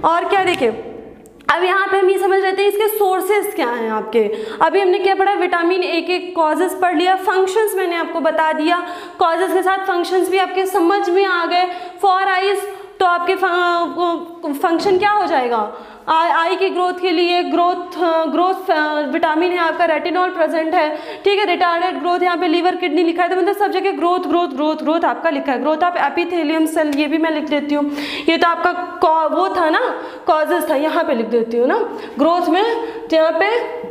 Speaker 1: और क्या, देखिए अब यहाँ पे हम ये समझ लेते हैं इसके सोर्सेज क्या हैं आपके। अभी हमने क्या पढ़ा, विटामिन ए के कॉजेज पढ़ लिया, फंक्शंस मैंने आपको बता दिया, कॉजेज के साथ फंक्शंस भी आपके समझ में आ गए। फॉर आइज तो आपके फंक्शन क्या हो जाएगा, आई की ग्रोथ के लिए ग्रोथ विटामिन है आपका, रेटिनॉल प्रेजेंट है, ठीक है। रिटार्डेड ग्रोथ, यहाँ पे लीवर किडनी लिखा है, तो मतलब सब जगह ग्रोथ ग्रोथ ग्रोथ ग्रोथ आपका लिखा है। ग्रोथ ऑफ एपिथेलियम सेल, ये भी मैं लिख देती हूँ। ये तो आपका वो था ना, कॉजेज था, यहाँ पे लिख देती हूँ ना ग्रोथ में। यहाँ पे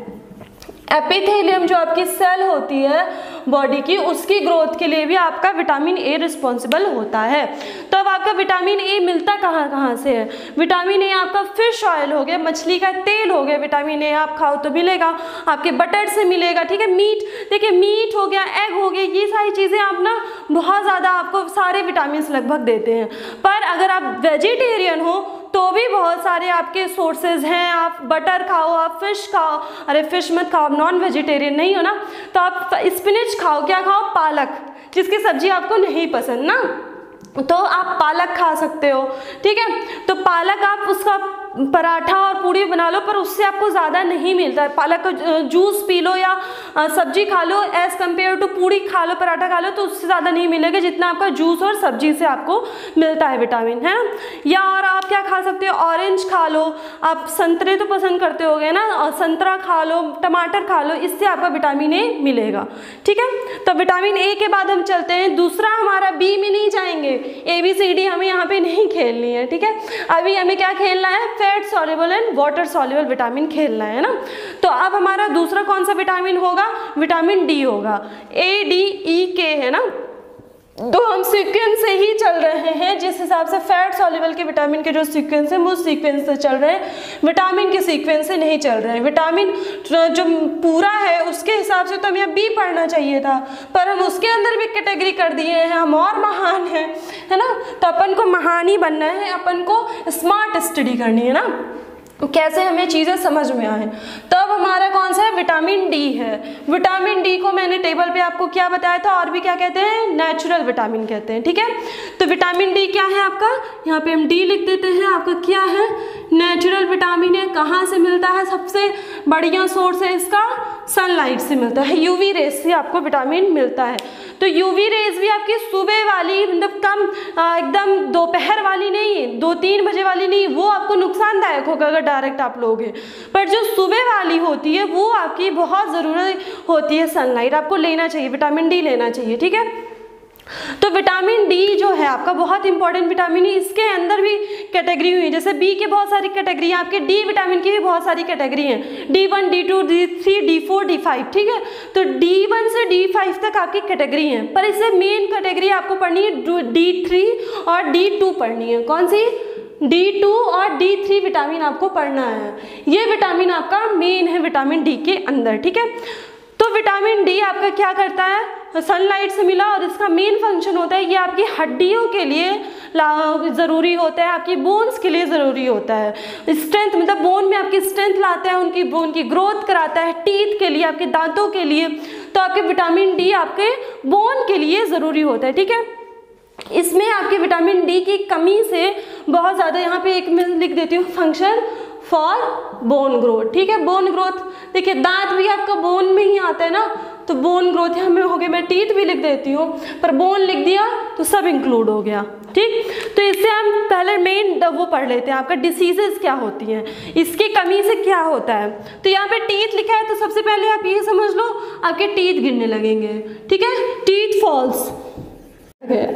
Speaker 1: एपिथेलियम जो आपकी सेल होती है बॉडी की, उसकी ग्रोथ के लिए भी आपका विटामिन ए रिस्पॉन्सिबल होता है। तो अब आपका विटामिन ए मिलता कहाँ से है, विटामिन ए आपका फिश ऑयल हो गया, मछली का तेल हो गया, विटामिन ए आप खाओ तो मिलेगा, आपके बटर से मिलेगा, ठीक है। मीट, देखिए मीट हो गया, एग हो गया, ये सारी चीज़ें आप ना बहुत ज़्यादा आपको सारे विटामिन लगभग देते हैं। पर अगर आप वेजिटेरियन हो तो भी बहुत सारे आपके सोर्सेज हैं। आप बटर खाओ, आप फिश खाओ, अरे फिश मत खाओ, आप नॉन वेजिटेरियन नहीं हो ना, तो आप स्पिनच खाओ, क्या खाओ, पालक, जिसकी सब्जी आपको नहीं पसंद ना, तो आप पालक खा सकते हो, ठीक है। तो पालक आप उसका पराठा और पूड़ी बना लो, पर उससे आपको ज़्यादा नहीं मिलता है। पालक का जूस पी लो या सब्जी खा लो, एज़ कम्पेयर टू पूड़ी खा लो, पराठा खा लो, तो उससे ज़्यादा नहीं मिलेगा जितना आपका जूस और सब्जी से आपको मिलता है विटामिन, है ना। या और आप क्या खा सकते हो, ऑरेंज खा लो, आप संतरे तो पसंद करते होगे ना, संतरा खा लो, टमाटर खा लो, इससे आपका विटामिन ए मिलेगा। ठीक है, तो विटामिन ए के बाद हम चलते हैं दूसरा, हमारा बी में नहीं जाएंगे, ABCD हमें यहाँ पे नहीं खेलनी है। ठीक है, अभी हमें क्या खेलना है, fat soluble and water soluble vitamin खेलना है ना। तो अब हमारा दूसरा कौन सा विटामिन होगा, विटामिन डी होगा, ADEK है ना। तो हम सीक्वेंस से ही चल रहे हैं, जिस हिसाब से फैट सॉल्युबल के विटामिन के जो सीक्वेंस है वो सीक्वेंस से चल रहे हैं, विटामिन के सीक्वेंस से नहीं चल रहे हैं। विटामिन जो पूरा है उसके हिसाब से तो हमें अब बी पढ़ना चाहिए था, पर हम उसके अंदर भी कैटेगरी कर दिए हैं, हम और महान हैं, है ना। तो अपन को महान ही बनना है, अपन को स्मार्ट स्टडी करनी है ना, कैसे हमें चीज़ें समझ में आए। तब हमारा कौन सा है, विटामिन डी है। विटामिन डी को मैंने टेबल पे आपको क्या बताया था, और भी क्या कहते हैं, नेचुरल विटामिन कहते हैं। ठीक है, तो विटामिन डी क्या है आपका, यहाँ पे हम डी लिख देते हैं, आपका क्या है, नेचुरल विटामिन है। कहाँ से मिलता है, सबसे बढ़िया सोर्स है इसका सनलाइट से मिलता है, यूवी रेज से आपको विटामिन मिलता है। तो यूवी रेज भी आपकी सुबह वाली, मतलब कम एकदम दोपहर वाली नहीं, 2-3 बजे वाली नहीं, वो आपको नुकसानदायक होगा अगर डायरेक्ट आप लोगे, पर जो सुबह वाली होती है वो आपकी बहुत ज़रूरी होती है, सनलाइट आपको लेना चाहिए, विटामिन डी लेना चाहिए। ठीक है, तो विटामिन डी जो है आपका बहुत इंपॉर्टेंट विटामिन है, इसके अंदर भी कैटेगरी हुई है, जैसे बी की बहुत सारी कैटेगरी है, आपके डी विटामिन की भी बहुत सारी कैटेगरी हैं, D1, D2, D3, D4, D5। ठीक है, तो D1 से D5 तक आपकी कैटेगरी है, पर इससे मेन कैटेगरी आपको पढ़नी है D3 और D2 पढ़नी है। कौन सी, D2 और D3 विटामिन आपको पढ़ना है, ये विटामिन आपका मेन है विटामिन डी के अंदर। ठीक है, तो विटामिन डी आपका क्या करता है, सनलाइट से मिला, और इसका मेन फंक्शन होता है, ये आपकी हड्डियों के लिए ज़रूरी होता है, आपकी बोन्स के लिए ज़रूरी होता है, स्ट्रेंथ, मतलब बोन में आपकी स्ट्रेंथ लाता है, उनकी बोन की ग्रोथ कराता है, टीथ के लिए, आपके दांतों के लिए, तो आपके विटामिन डी आपके बोन के लिए ज़रूरी होता है। ठीक है, इसमें आपके विटामिन डी की कमी से बहुत ज़्यादा, यहाँ पे एक मैं लिख देती हूँ, फंक्शन फॉर बोन ग्रोथ। ठीक है, बोन ग्रोथ, देखिए दांत भी आपका बोन में ही आता है ना, तो बोन ग्रोथ यहाँ में हो गया, मैं टीथ भी लिख देती हूँ, पर बोन लिख दिया तो सब इंक्लूड हो गया। ठीक, तो इससे हम पहले मेन वो पढ़ लेते हैं, आपका डिसीजेस क्या होती हैं, इसकी कमी से क्या होता है। तो यहाँ पे टीथ लिखा है, तो सबसे पहले आप ये समझ लो, आपके टीथ गिरने लगेंगे। ठीक है, टीथ फॉल्स,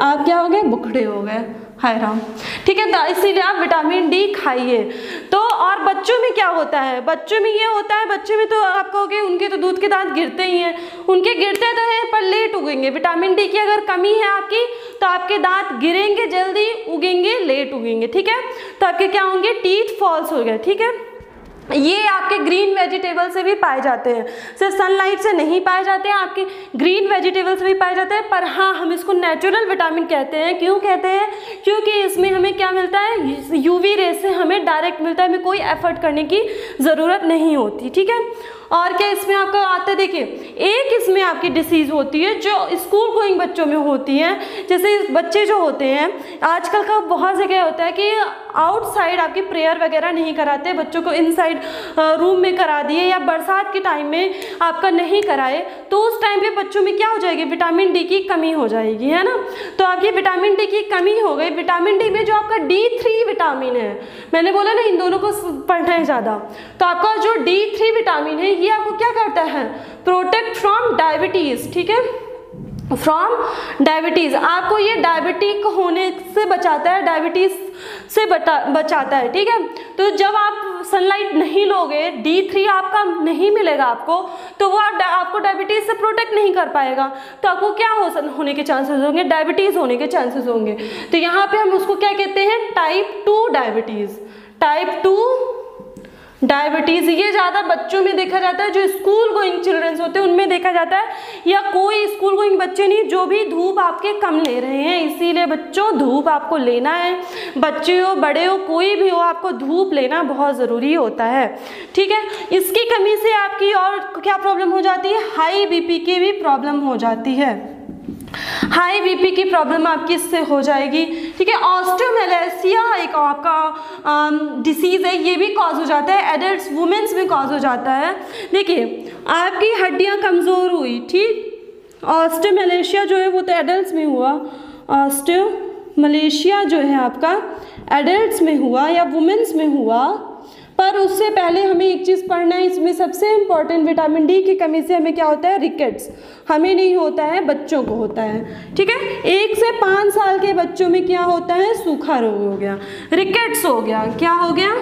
Speaker 1: आप क्या हो गए, बुखड़े हो गए, हाय राम। ठीक है, इसीलिए आप विटामिन डी खाइए। तो और बच्चों में क्या होता है, बच्चों में ये होता है, बच्चों में तो आप कहोगे उनके तो दूध के दांत गिरते ही हैं, उनके गिरते तो हैं पर लेट उगेंगे। विटामिन डी की अगर कमी है आपकी तो आपके दांत गिरेंगे जल्दी, उगेंगे लेट उगेंगे। ठीक है, तो आपके क्या होंगे, टीथ फॉल्स हो गए। ठीक है, ये आपके ग्रीन वेजिटेबल से भी पाए जाते हैं, सिर्फ सनलाइट से नहीं पाए जाते हैं, आपके ग्रीन वेजिटेबल से भी पाए जाते हैं, पर हाँ हम इसको नेचुरल विटामिन कहते हैं। क्यों कहते हैं, क्योंकि इसमें हमें क्या मिलता है, यूवी रेस से हमें डायरेक्ट मिलता है, हमें कोई एफर्ट करने की ज़रूरत नहीं होती। ठीक है, और क्या इसमें आपका आता है, देखिए एक इसमें आपकी डिसीज़ होती है जो स्कूल गोइंग बच्चों में होती है, जैसे बच्चे जो होते हैं आजकल का बहुत जगह होता है कि आउटसाइड आपकी प्रेयर वगैरह नहीं कराते, बच्चों को इनसाइड रूम में करा दिए, या बरसात के टाइम में आपका नहीं कराए, तो उस टाइम पे बच्चों में क्या हो जाएगी, विटामिन डी की कमी हो जाएगी, है ना। तो आपकी विटामिन डी की कमी हो गई। विटामिन डी में जो आपका D3 विटामिन है, मैंने बोला ना इन दोनों को पढ़ना है ज़्यादा, तो आपका जो D3 विटामिन है ये आपको क्या करता है, प्रोटेक्ट फ्रॉम डायबिटीज़। ठीक है, फ्रॉम डायबिटीज़, आपको ये डायबिटिक होने से बचाता है, डायबिटीज़ से बचाता है। ठीक है, तो जब आप सनलाइट नहीं लोगे, D3 आपका नहीं मिलेगा आपको, तो वो आपको डायबिटीज़ से प्रोटेक्ट नहीं कर पाएगा, तो आपको क्या होने के चांसेस होंगे, डायबिटीज़ होने के चांसेस होंगे। तो यहाँ पे हम उसको क्या कहते हैं, टाइप 2 डायबिटीज़। टाइप 2 डायबिटीज़ ये ज़्यादा बच्चों में देखा जाता है, जो स्कूल गोइंग चिल्ड्रंस होते हैं उनमें देखा जाता है, या कोई स्कूल गोइंग बच्चे नहीं जो भी धूप आपके कम ले रहे हैं। इसीलिए बच्चों धूप आपको लेना है, बच्चे हो बड़े हो कोई भी हो, आपको धूप लेना बहुत ज़रूरी होता है। ठीक है, इसकी कमी से आपकी और क्या प्रॉब्लम हो जाती है, हाई बीपी की भी प्रॉब्लम हो जाती है, हाई बीपी की प्रॉब्लम आपकी इससे हो जाएगी। ठीक है। ऑस्टियोमेलेसिया एक आपका डिसीज़ है, ये भी कॉज हो जाता है एडल्ट वुमेन्स में कॉज हो जाता है। देखिए आपकी हड्डियाँ कमज़ोर हुई, ठीक, ऑस्टियोमेलेशिया जो है वो तो एडल्ट में हुआ, ऑस्टियोमेलेशिया जो है आपका एडल्ट्स में हुआ या वुमेन्स में हुआ, पर उससे पहले हमें एक चीज़ पढ़ना है, इसमें सबसे इम्पॉर्टेंट विटामिन डी की कमी से हमें क्या होता है, रिकेट्स। हमें नहीं होता है, बच्चों को होता है, ठीक है। 1 से 5 साल के बच्चों में क्या होता है, सूखा रोग हो गया, रिकेट्स हो गया, क्या हो गया,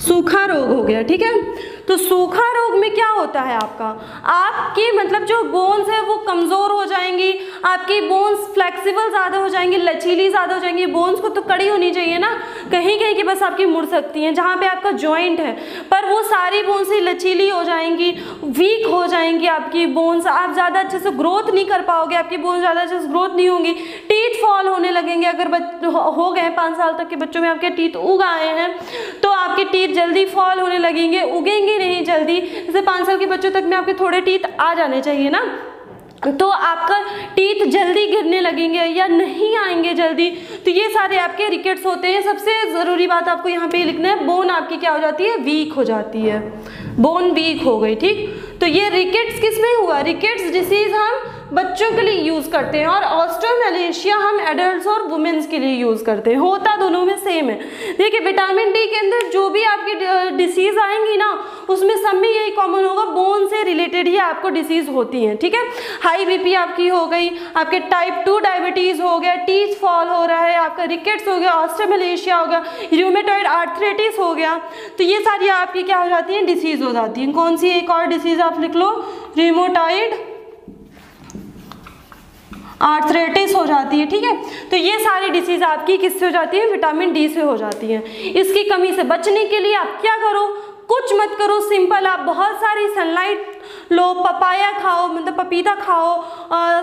Speaker 1: सूखा रोग हो गया, ठीक है। तो सूखा रोग में क्या होता है आपकी मतलब जो बोन्स है वो कमज़ोर हो जाएंगी, आपकी बोन्स फ्लेक्सिबल ज़्यादा हो जाएंगी, लचीली ज़्यादा हो जाएंगी। बोन्स को तो कड़ी होनी चाहिए ना, कहीं कहीं की बस आपकी मुड़ सकती हैं जहाँ पे आपका जॉइंट है, पर वो सारी बोन्स ही लचीली हो जाएंगी, वीक हो जाएंगी आपकी बोन्स, आप ज़्यादा अच्छे से ग्रोथ नहीं कर पाओगे, आपकी बोन्स ज़्यादा अच्छे से ग्रोथ नहीं होंगी, टीथ फॉल होने लगेंगे। अगर हो गए 5 साल तक के बच्चों में आपके टीथ उग आए हैं तो आपके टीथ जल्दी फॉल होने लगेंगे, उगेंगे नहीं जल्दी। जैसे 5 साल के बच्चों तक में आपके थोड़े टीथ आ जाने चाहिए ना, तो आपका टीथ जल्दी गिरने लगेंगे या नहीं आएंगे जल्दी। तो ये सारे आपके रिकेट्स होते हैं। सबसे ज़रूरी बात आपको यहाँ पे लिखना है, बोन आपकी क्या हो जाती है, वीक हो जाती है, बोन वीक हो गई, ठीक। तो ये रिकेट्स किस में हुआ, रिकेट्स डिसीज़ हम बच्चों के लिए यूज़ करते हैं और ऑस्टियोमेलेशिया हम एडल्ट्स और वुमेन्स के लिए यूज़ करते हैं, होता दोनों में सेम है। देखिए विटामिन डी के अंदर जो भी आपकी डिसीज़ आएंगी ना, उसमें सब में यही कॉमन होगा, बोन से रिलेटेड ही आपको डिसीज़ होती हैं, ठीक है। हाई बीपी आपकी हो गई, आपके टाइप 2 डायबिटीज़ हो गया, टीथ फॉल हो रहा है, आपका रिकेट्स हो गया, ऑस्टियोमेलेशिया हो गया, र्यूमेटॉइड आर्थराइटिस हो गया, तो ये सारी आपकी क्या हो जाती हैं, डिसीज़ हो जाती हैं। कौन सी एक और डिसीज़ आप लिख लो, र्यूमेटॉइड आर्थराइटिस हो जाती है, ठीक है। तो ये सारी डिसीज़ आपकी किससे हो जाती है, विटामिन डी से हो जाती हैं। इसकी कमी से बचने के लिए आप क्या करो, कुछ मत करो, सिंपल, आप बहुत सारी सनलाइट लो, पपाया खाओ, मतलब पपीता खाओ,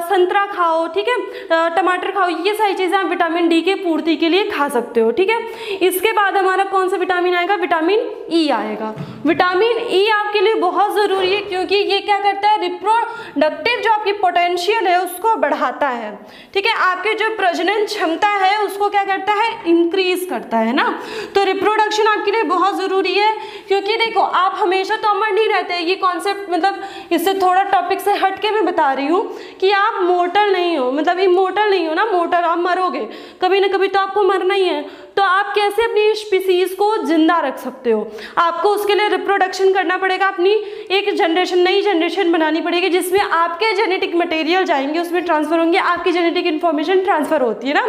Speaker 1: संतरा खाओ, ठीक है, टमाटर खाओ, ये सारी चीज़ें आप विटामिन डी के पूर्ति के लिए खा सकते हो, ठीक है। इसके बाद हमारा कौन सा विटामिन आएगा, विटामिन ई आएगा। विटामिन ई आपके लिए बहुत ज़रूरी है क्योंकि ये क्या करता है, रिप्रोडक्टिव जो आपकी पोटेंशियल है उसको बढ़ाता है, ठीक है। आपके जो प्रजनन क्षमता है उसको क्या करता है, इंक्रीज करता है ना। तो रिप्रोडक्शन आपके लिए बहुत ज़रूरी है क्योंकि देखो आप हमेशा तो अमर नहीं रहते, ये कॉन्सेप्ट मतलब इससे थोड़ा टॉपिक से हट के मैं बता रही हूँ कि आप मोर्टल नहीं हो, मतलब इमोर्टल नहीं हो ना, मोर्टल आप मरोगे, कभी ना कभी तो आपको मरना ही है। तो आप कैसे अपनी स्पीसीज़ को जिंदा रख सकते हो, आपको उसके लिए रिप्रोडक्शन करना पड़ेगा, अपनी एक जनरेशन, नई जनरेशन बनानी पड़ेगी जिसमें आपके जेनेटिक मटेरियल जाएंगे, उसमें ट्रांसफ़र होंगे, आपकी जेनेटिक इन्फॉर्मेशन ट्रांसफ़र होती है ना।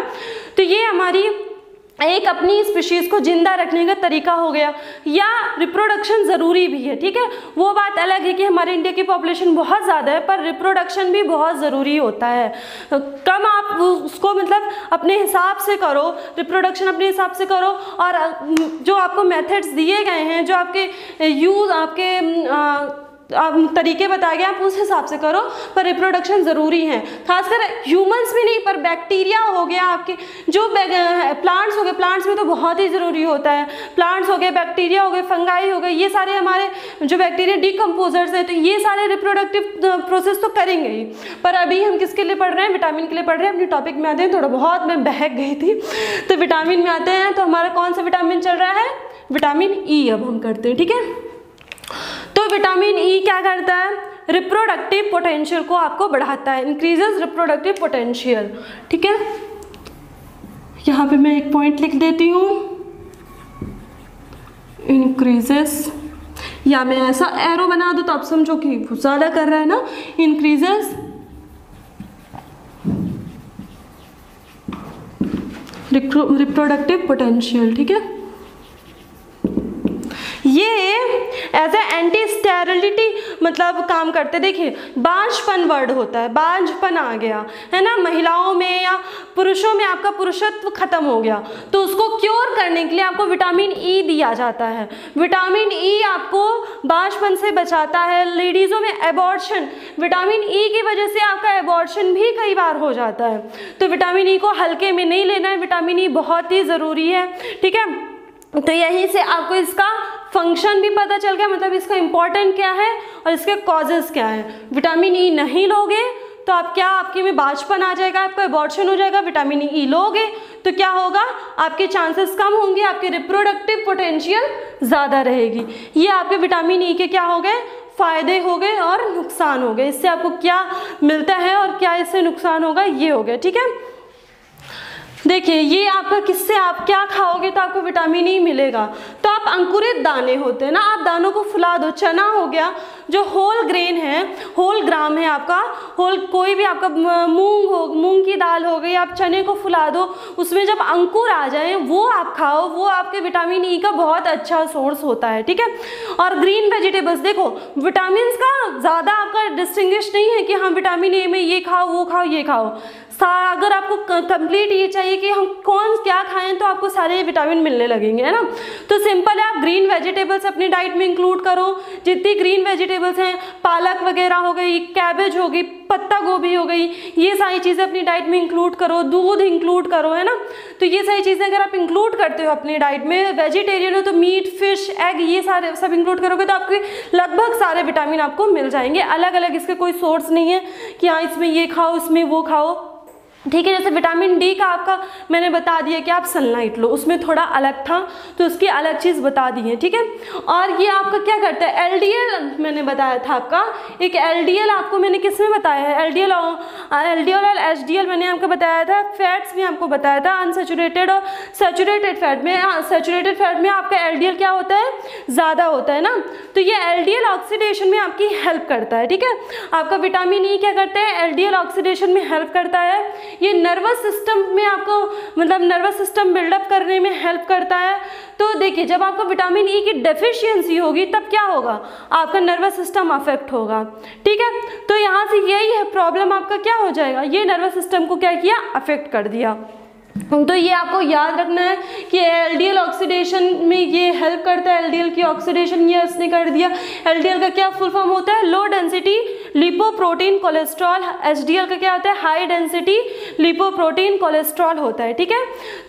Speaker 1: तो ये हमारी एक अपनी स्पीशीज़ को जिंदा रखने का तरीका हो गया, या रिप्रोडक्शन ज़रूरी भी है, ठीक है। वो बात अलग है कि हमारे इंडिया की पॉपुलेशन बहुत ज़्यादा है पर रिप्रोडक्शन भी बहुत ज़रूरी होता है। कम आप उसको मतलब अपने हिसाब से करो, रिप्रोडक्शन अपने हिसाब से करो, और जो आपको मेथड्स दिए गए हैं, जो आपके तरीके बताए गए आप उस हिसाब से करो, पर रिप्रोडक्शन ज़रूरी है। खासकर ह्यूमंस में नहीं, पर बैक्टीरिया हो गया, आपके जो प्लांट्स हो गए, प्लांट्स में तो बहुत ही ज़रूरी होता है, प्लांट्स हो गए, बैक्टीरिया हो गए, फंगाई हो गए, ये सारे हमारे जो बैक्टीरिया डिकम्पोजर्स हैं, तो ये सारे रिप्रोडक्टिव प्रोसेस तो करेंगे ही। पर अभी हम किसके लिए पढ़ रहे हैं, विटामिन के लिए पढ़ रहे हैं। अपने टॉपिक में आते हैं, थोड़ा बहुत मैं बहक गई थी, तो विटामिन में आते हैं। तो हमारा कौन सा विटामिन चल रहा है, विटामिन ई अब हम करते हैं, ठीक है। तो विटामिन ई क्या करता है, रिप्रोडक्टिव पोटेंशियल को आपको बढ़ाता है, इंक्रीजेस रिप्रोडक्टिव पोटेंशियल, ठीक है। यहाँ पे मैं एक पॉइंट लिख देती हूँ, इंक्रीजेस, या मैं ऐसा एरो बना दूँ तो आप समझो कि ज़्यादा कर रहा है ना, इंक्रीजेस रिप्रोडक्टिव पोटेंशियल, ठीक है। ये एज ए एंटी स्टेरिलिटी मतलब काम करते। देखिए बांझपन वर्ड होता है, बांझपन आ गया है ना, महिलाओं में या पुरुषों में आपका पुरुषत्व खत्म हो गया, तो उसको क्योर करने के लिए आपको विटामिन ई दिया जाता है। विटामिन ई आपको बांझपन से बचाता है। लेडीज़ों में एबॉर्शन, विटामिन ई की वजह से आपका एबॉर्शन भी कई बार हो जाता है, तो विटामिन ई को हल्के में नहीं लेना है, विटामिन ई बहुत ही ज़रूरी है, ठीक है। तो यहीं से आपको इसका फंक्शन भी पता चल गया, मतलब इसका इम्पोर्टेंट क्या है और इसके कॉजेज़ क्या है। विटामिन ई नहीं लोगे तो आप क्या, आपके में बांझपन आ जाएगा, आपका अबॉर्शन हो जाएगा। विटामिन ई लोगे तो क्या होगा, आपके चांसेस कम होंगे, आपके रिप्रोडक्टिव पोटेंशियल ज़्यादा रहेगी। ये आपके विटामिन ई के क्या हो गए, फ़ायदे हो गए और नुकसान हो गए। इससे आपको क्या मिलता है और क्या इससे नुकसान होगा, ये हो गया। ठीक है, देखिए ये आपका किससे, आप क्या खाओगे तो आपको विटामिन ई मिलेगा। तो आप अंकुरित दाने होते हैं ना, आप दानों को फुला दो। चना हो गया जो होल ग्रेन है, होल ग्राम है आपका, होल कोई भी आपका मूंग की दाल हो गई, आप चने को फुला दो, उसमें जब अंकुर आ जाए वो आप खाओ, वो आपके विटामिन ई का बहुत अच्छा सोर्स होता है। ठीक है, और ग्रीन वेजिटेबल्स, देखो विटामिन का ज़्यादा आपका डिस्टिंग्विश नहीं है कि हम विटामिन ए में ये खाओ वो खाओ ये खाओ। अगर आपको कंप्लीट ये चाहिए कि हम कौन क्या खाएं तो आपको सारे विटामिन मिलने लगेंगे, है ना। तो सिंपल है, आप ग्रीन वेजिटेबल्स अपनी डाइट में इंक्लूड करो। जितनी ग्रीन वेजिटेबल्स हैं, पालक वगैरह हो गई, कैबेज हो गई, पत्ता गोभी हो गई, ये सारी चीज़ें अपनी डाइट में इंक्लूड करो। दूध इंक्लूड करो, है ना। तो ये सारी चीज़ें अगर आप इंक्लूड करते हो अपनी डाइट में, वेजिटेरियन हो तो मीट, फिश, एग, ये सारे सब इंक्लूड करोगे तो आपके लगभग सारे विटामिन आपको मिल जाएंगे। अलग अलग इसके कोई सोर्स नहीं है कि हाँ इसमें ये खाओ इसमें वो खाओ। ठीक है, जैसे विटामिन डी का आपका मैंने बता दिया कि आप सनलाइट लो, उसमें थोड़ा अलग था तो उसकी अलग चीज़ बता दी है। ठीक है, और ये आपका क्या करता है, एलडीएल मैंने बताया था आपका, एक एलडीएल आपको मैंने किस में बताया है, एलडीएल और एचडीएल मैंने आपको बताया था। फैट्स में आपको बताया था अनसैचुरेटेड और सैचुरेटेड फैट में। सैचुरेटेड फैट में आपका एलडीएल क्या होता है, ज़्यादा होता है ना। तो ये एलडीएल ऑक्सीडेशन में आपकी हेल्प करता है। ठीक है, आपका विटामिन ई क्या करता है, एलडीएल ऑक्सीडेशन में हेल्प करता है। ये नर्वस सिस्टम में आपको मतलब नर्वस सिस्टम बिल्डअप करने में हेल्प करता है। तो देखिए जब आपको विटामिन ई की डेफिशिएंसी होगी तब क्या होगा, आपका नर्वस सिस्टम अफेक्ट होगा। ठीक है, तो यहाँ से यही है प्रॉब्लम, आपका क्या हो जाएगा, ये नर्वस सिस्टम को क्या किया, अफेक्ट कर दिया। तो ये आपको याद रखना है कि एलडीएल ऑक्सीडेशन में ये हेल्प करता है। एलडीएल की ऑक्सीडेशन ये इसने कर दिया। एलडीएल का क्या फुल फॉर्म होता है, low density lipoprotein cholesterol. HDL का क्या होता है, हाई डेंसिटी लिपोप्रोटीन कोलेस्ट्रॉल होता है। ठीक है,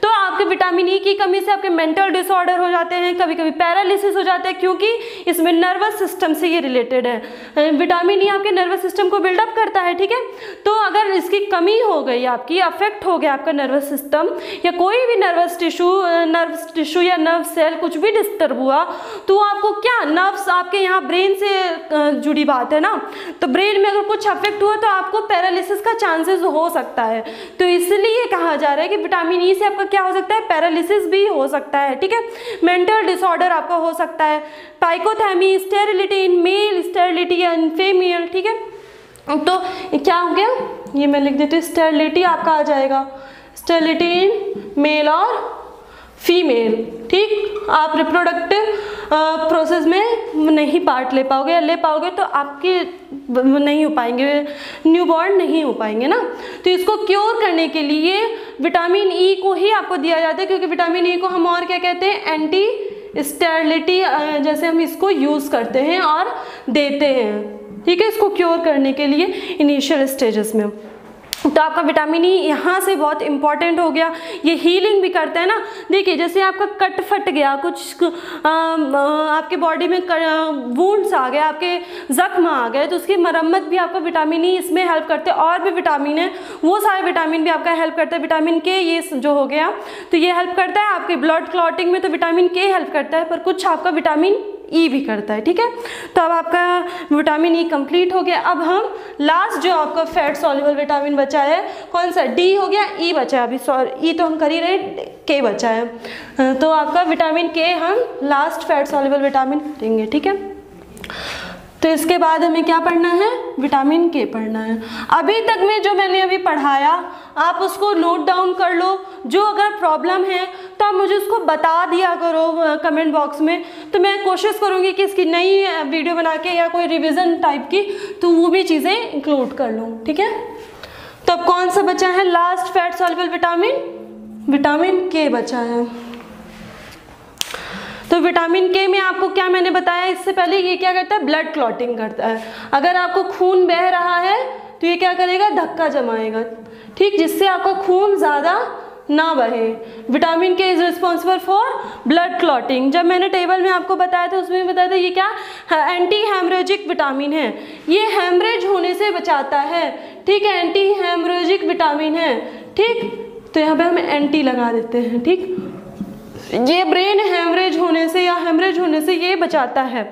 Speaker 1: तो आपके विटामिन ई की कमी से आपके मेंटल डिसऑर्डर हो जाते हैं, कभी कभी पैरालिसिस हो जाता है, क्योंकि इसमें नर्वस सिस्टम से ये रिलेटेड है। विटामिन ई आपके नर्वस सिस्टम को बिल्डअप करता है। ठीक है, तो अगर इसकी कमी हो गई, आपकी अफेक्ट हो गया आपका नर्वस सिस्टम या कोई भी नर्वस टिश्यू या नर्व सेल कुछ भी डिस्टर्ब हुआ, तो आपको क्या, नर्व्स आपके यहाँ ब्रेन से जुड़ी बात है ना, तो ब्रेन में अगर कुछ अफेक्ट हुआ तो आपको पैरालिसिस का चांसेस हो सकता है। तो इसलिए कहा जा रहा है कि विटामिन ई से आपका क्या हो सकता है, पैरालिसिस भी हो सकता है। ठीक है, मेंटल डिसऑर्डर आपका हो सकता है, पाइकोथैमी, sterility in male, sterility in female. ठीक है, तो क्या हो गया, ये मैं लिख देती हूँ, स्टेरिलिटी आपका आ जाएगा, स्टेरिलिटी इन मेल और फीमेल। ठीक, आप रिप्रोडक्टिव प्रोसेस में नहीं पार्ट ले पाओगे, या ले पाओगे तो आपके नहीं हो पाएंगे, न्यूबॉर्न नहीं हो पाएंगे ना। तो इसको क्योर करने के लिए विटामिन ई को ही आपको दिया जाता है, क्योंकि विटामिन ई को हम और क्या कहते हैं, एंटी स्टेरिलिटी जैसे हम इसको यूज़ करते हैं और देते हैं। ठीक है, इसको क्योर करने के लिए इनिशियल स्टेजेस में। तो आपका विटामिन ई यहाँ से बहुत इंपॉर्टेंट हो गया। ये हीलिंग भी करता है ना। देखिए जैसे आपका कट फट गया, कुछ आपके बॉडी में वुंड्स आ गए, आपके जख्म आ गए, तो उसकी मरम्मत भी आपका विटामिन ई इसमें हेल्प करते हैं। और भी विटामिन है, वो सारे विटामिन भी आपका हेल्प करता है। विटामिन के ये जो हो गया तो ये हेल्प करता है आपके ब्लड क्लॉटिंग में, तो विटामिन के हेल्प करता है, पर कुछ आपका विटामिन ई भी करता है। ठीक है, तो अब आपका विटामिन ई कंप्लीट हो गया। अब हम लास्ट जो आपका फैट सॉल्युबल विटामिन बचा है, कौन सा, डी हो गया, ई बचा है अभी, सॉरी ई तो हम कर ही रहे, के बचा है। तो आपका विटामिन के हम लास्ट फैट सॉल्युबल विटामिन करेंगे। ठीक है, तो इसके बाद हमें क्या पढ़ना है, विटामिन के पढ़ना है। अभी तक में जो मैंने अभी पढ़ाया आप उसको नोट डाउन कर लो। जो अगर प्रॉब्लम है तो आप मुझे उसको बता दिया करो कमेंट बॉक्स में, तो मैं कोशिश करूँगी कि इसकी नई वीडियो बना के या कोई रिवीजन टाइप की तो वो भी चीज़ें इंक्लूड कर लूँ। ठीक है, तो अब कौन सा बचा है, last fat soluble vitamin, vitamin के बचा है। तो विटामिन के में आपको क्या मैंने बताया इससे पहले, ये क्या करता है, ब्लड क्लॉटिंग करता है। अगर आपको खून बह रहा है तो ये क्या करेगा, धक्का जमाएगा। ठीक, जिससे आपका खून ज़्यादा ना बहे। विटामिन के is responsible for blood clotting. जब मैंने टेबल में आपको बताया था उसमें बताया था ये क्या, एंटी हेमरेजिक विटामिन है, ये हेमरेज होने से बचाता है। ठीक है, एंटी हेमोरेजिक विटामिन है, ठीक। तो यहाँ पे हम एंटी लगा देते हैं, ठीक। ये ब्रेन हेमरेज होने से या हेमरेज होने से ये बचाता है।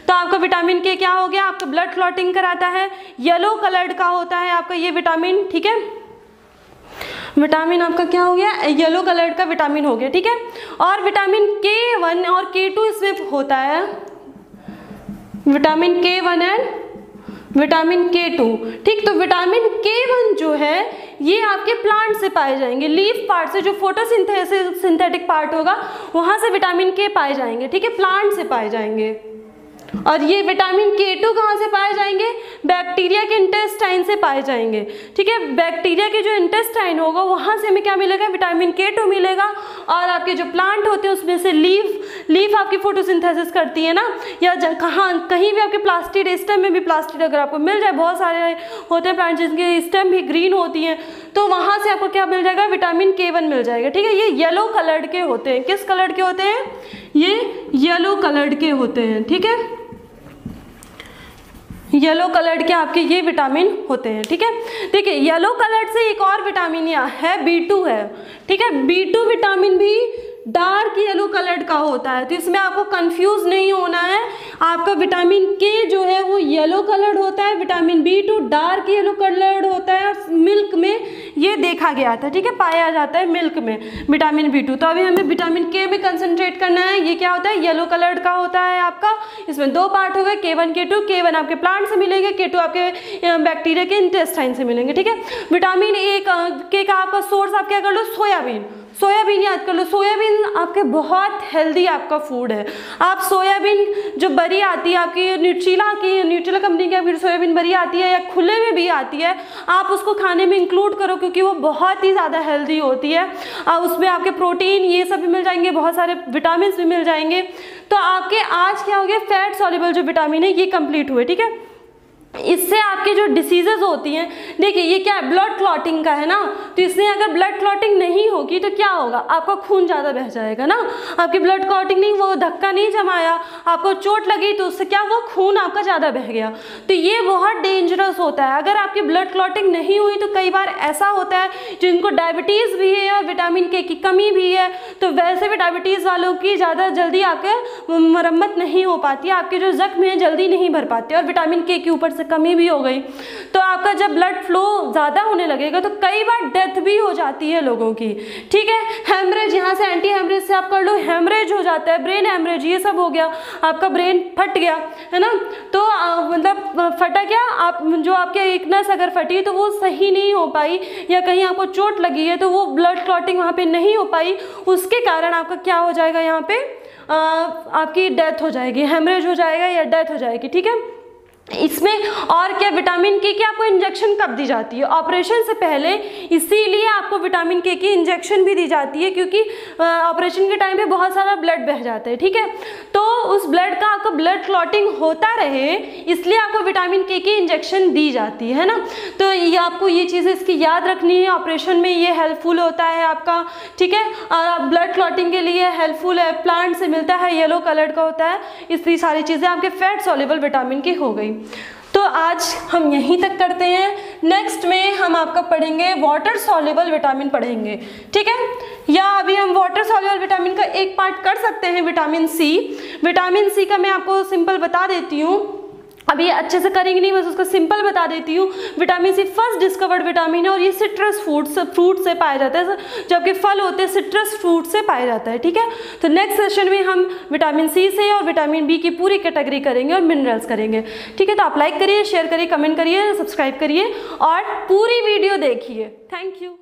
Speaker 1: तो आपका विटामिन के क्या हो गया, आपका ब्लड क्लॉटिंग कराता है, येलो कलर्ड का होता है आपका ये विटामिन, ठीक है। विटामिन आपका क्या हो गया, येलो कलर्ड का विटामिन हो गया, ठीक है। और विटामिन K1 और K2 इसमें होता है, vitamin K1 and vitamin K2, ठीक। तो विटामिन K1 जो है ये आपके प्लांट से पाए जाएंगे, लीफ पार्ट से, जो फोटोसिंथेसिस सिंथेटिक पार्ट होगा वहाँ से विटामिन K पाए जाएंगे, ठीक है, प्लांट से पाए जाएंगे। और ये विटामिन K2 कहाँ से पाए जाएंगे, बैक्टीरिया के इंटेस्टाइन से पाए जाएंगे, ठीक है। बैक्टीरिया के जो इंटेस्टाइन होगा वहाँ से हमें क्या मिलेगा, विटामिन K2 मिलेगा। और आपके जो प्लांट होते हैं उसमें से लीफ आपकी फोटोसिंथेसिस करती है ना, या कहीं भी आपके प्लास्टिड स्टेम में भी प्लास्टिड अगर आपको मिल जाए, बहुत सारे होते हैं प्लांट जिनकी स्टेम भी ग्रीन होती हैं, तो वहाँ से आपको क्या मिल जाएगा, विटामिन K1 मिल जाएगा, ठीक है। ये येलो कलर्ड के होते हैं, किस कलर्ड के होते हैं, ये येलो कलर्ड के होते हैं, ठीक है। येलो कलर्ड के आपके ये विटामिन होते हैं, ठीक है। देखिए येलो कलर्ड से एक और विटामिन है B2 है, ठीक है। B2 विटामिन भी डार्क येलो कलर्ड का होता है, तो इसमें आपको कंफ्यूज नहीं होना है। आपका विटामिन K जो है वो येलो कलर्ड होता है, vitamin B2 dark yellow coloured होता है, और मिल्क में ये देखा गया था, ठीक है, पाया जाता है मिल्क में विटामिन B2। तो अभी हमें विटामिन K में कंसंट्रेट करना है। ये क्या होता है, येलो कलर्ड का होता है आपका। इसमें दो पार्ट हो गए, K1 K2। K1 आपके प्लांट से मिलेंगे, K2 आपके बैक्टीरिया के इंटेस्टाइन से मिलेंगे, ठीक है। विटामिन K का आपका सोर्स आप क्या कर लो, सोयाबीन याद कर लो। सोयाबीन आपके बहुत हेल्दी आपका फूड है। आप सोयाबीन जो बरी आती है आपकी न्यूट्रिला कंपनी की आपकी सोयाबीन बरी आती है या खुले में भी आती है, आप उसको खाने में इंक्लूड करो, क्योंकि वो बहुत ही ज़्यादा हेल्दी होती है। उसमें आपके प्रोटीन ये सब भी मिल जाएंगे, बहुत सारे विटामिन भी मिल जाएंगे। तो आपके आज क्या हो गया, फैट सॉल्युबल जो विटामिन है ये कंप्लीट हुए, ठीक है। इससे आपकी जो डिसीजेज होती हैं, देखिए ये क्या है, ब्लड क्लॉटिंग का है ना, तो इसमें अगर ब्लड क्लॉटिंग नहीं होगी तो क्या होगा, आपका खून ज़्यादा बह जाएगा ना। आपकी ब्लड क्लॉटिंग नहीं, वो धक्का नहीं जमाया, आपको चोट लगी तो उससे क्या हुआ, खून आपका ज़्यादा बह गया, तो ये बहुत डेंजरस होता है। अगर आपकी ब्लड क्लॉटिंग नहीं हुई तो कई बार ऐसा होता है जिनको डायबिटीज़ भी है और विटामिन K की कमी भी है, तो वैसे भी डायबिटीज़ वालों की ज़्यादा जल्दी आपके मरम्मत नहीं हो पाती, आपके जो जख्म है जल्दी नहीं भर पाते, और विटामिन K के ऊपर से कमी भी हो गई तो आपका जब ब्लड फ्लो ज़्यादा होने लगेगा तो कई बार डेथ भी हो जाती है लोगों की, ठीक है। हेमरेज, यहाँ से एंटी हेमरेज से आप कर लो, हेमरेज हो जाता है, ब्रेन हेमरेज ये सब हो गया, आपका ब्रेन फट गया है ना। तो मतलब फटा क्या, आप जो आपके एक नस अगर फटी तो वो सही नहीं हो पाई, या कहीं आपको चोट लगी है तो वो ब्लड क्लॉटिंग वहाँ पे नहीं हो पाई, उसके कारण आपका क्या हो जाएगा, यहाँ पे आपकी डेथ हो जाएगी, हेमरेज हो जाएगा या डेथ हो जाएगी, ठीक है। इसमें और क्या, विटामिन K की आपको इंजेक्शन कब दी जाती है, ऑपरेशन से पहले, इसीलिए आपको विटामिन K की इंजेक्शन भी दी जाती है, क्योंकि ऑपरेशन के टाइम पे बहुत सारा ब्लड बह जाता है, ठीक है। तो उस ब्लड का आपका ब्लड क्लॉटिंग होता रहे इसलिए आपको विटामिन K की इंजेक्शन दी जाती है ना। तो ये आपको ये चीज़ें इसकी याद रखनी है, ऑपरेशन में ये हेल्पफुल होता है आपका, ठीक है। और ब्लड क्लॉटिंग के लिए हेल्पफुल है, प्लांट से मिलता है, येलो कलर का होता है, इसलिए सारी चीज़ें आपके फैट सॉल्युबल विटामिन की हो गई। तो आज हम यहीं तक करते हैं, नेक्स्ट में हम आपका पढ़ेंगे वाटर सॉल्युबल विटामिन पढ़ेंगे, ठीक है। या अभी हम वाटर सॉल्युबल विटामिन का एक पार्ट कर सकते हैं, विटामिन सी का मैं आपको सिंपल बता देती हूँ, अभी अच्छे से करेंगे नहीं, बस उसको सिंपल बता देती हूँ। Vitamin C first discovered vitamin है और ये सिट्रस फ्रूट से पाया जाता है, जबकि फल होते हैं सिट्रस फ्रूट से पाया जाता है, ठीक है। तो नेक्स्ट सेशन में हम विटामिन सी से और विटामिन बी की पूरी कैटेगरी करेंगे और मिनरल्स करेंगे, ठीक है। तो आप लाइक करिए, शेयर करिए, कमेंट करिए, सब्सक्राइब करिए और पूरी वीडियो देखिए। Thank you.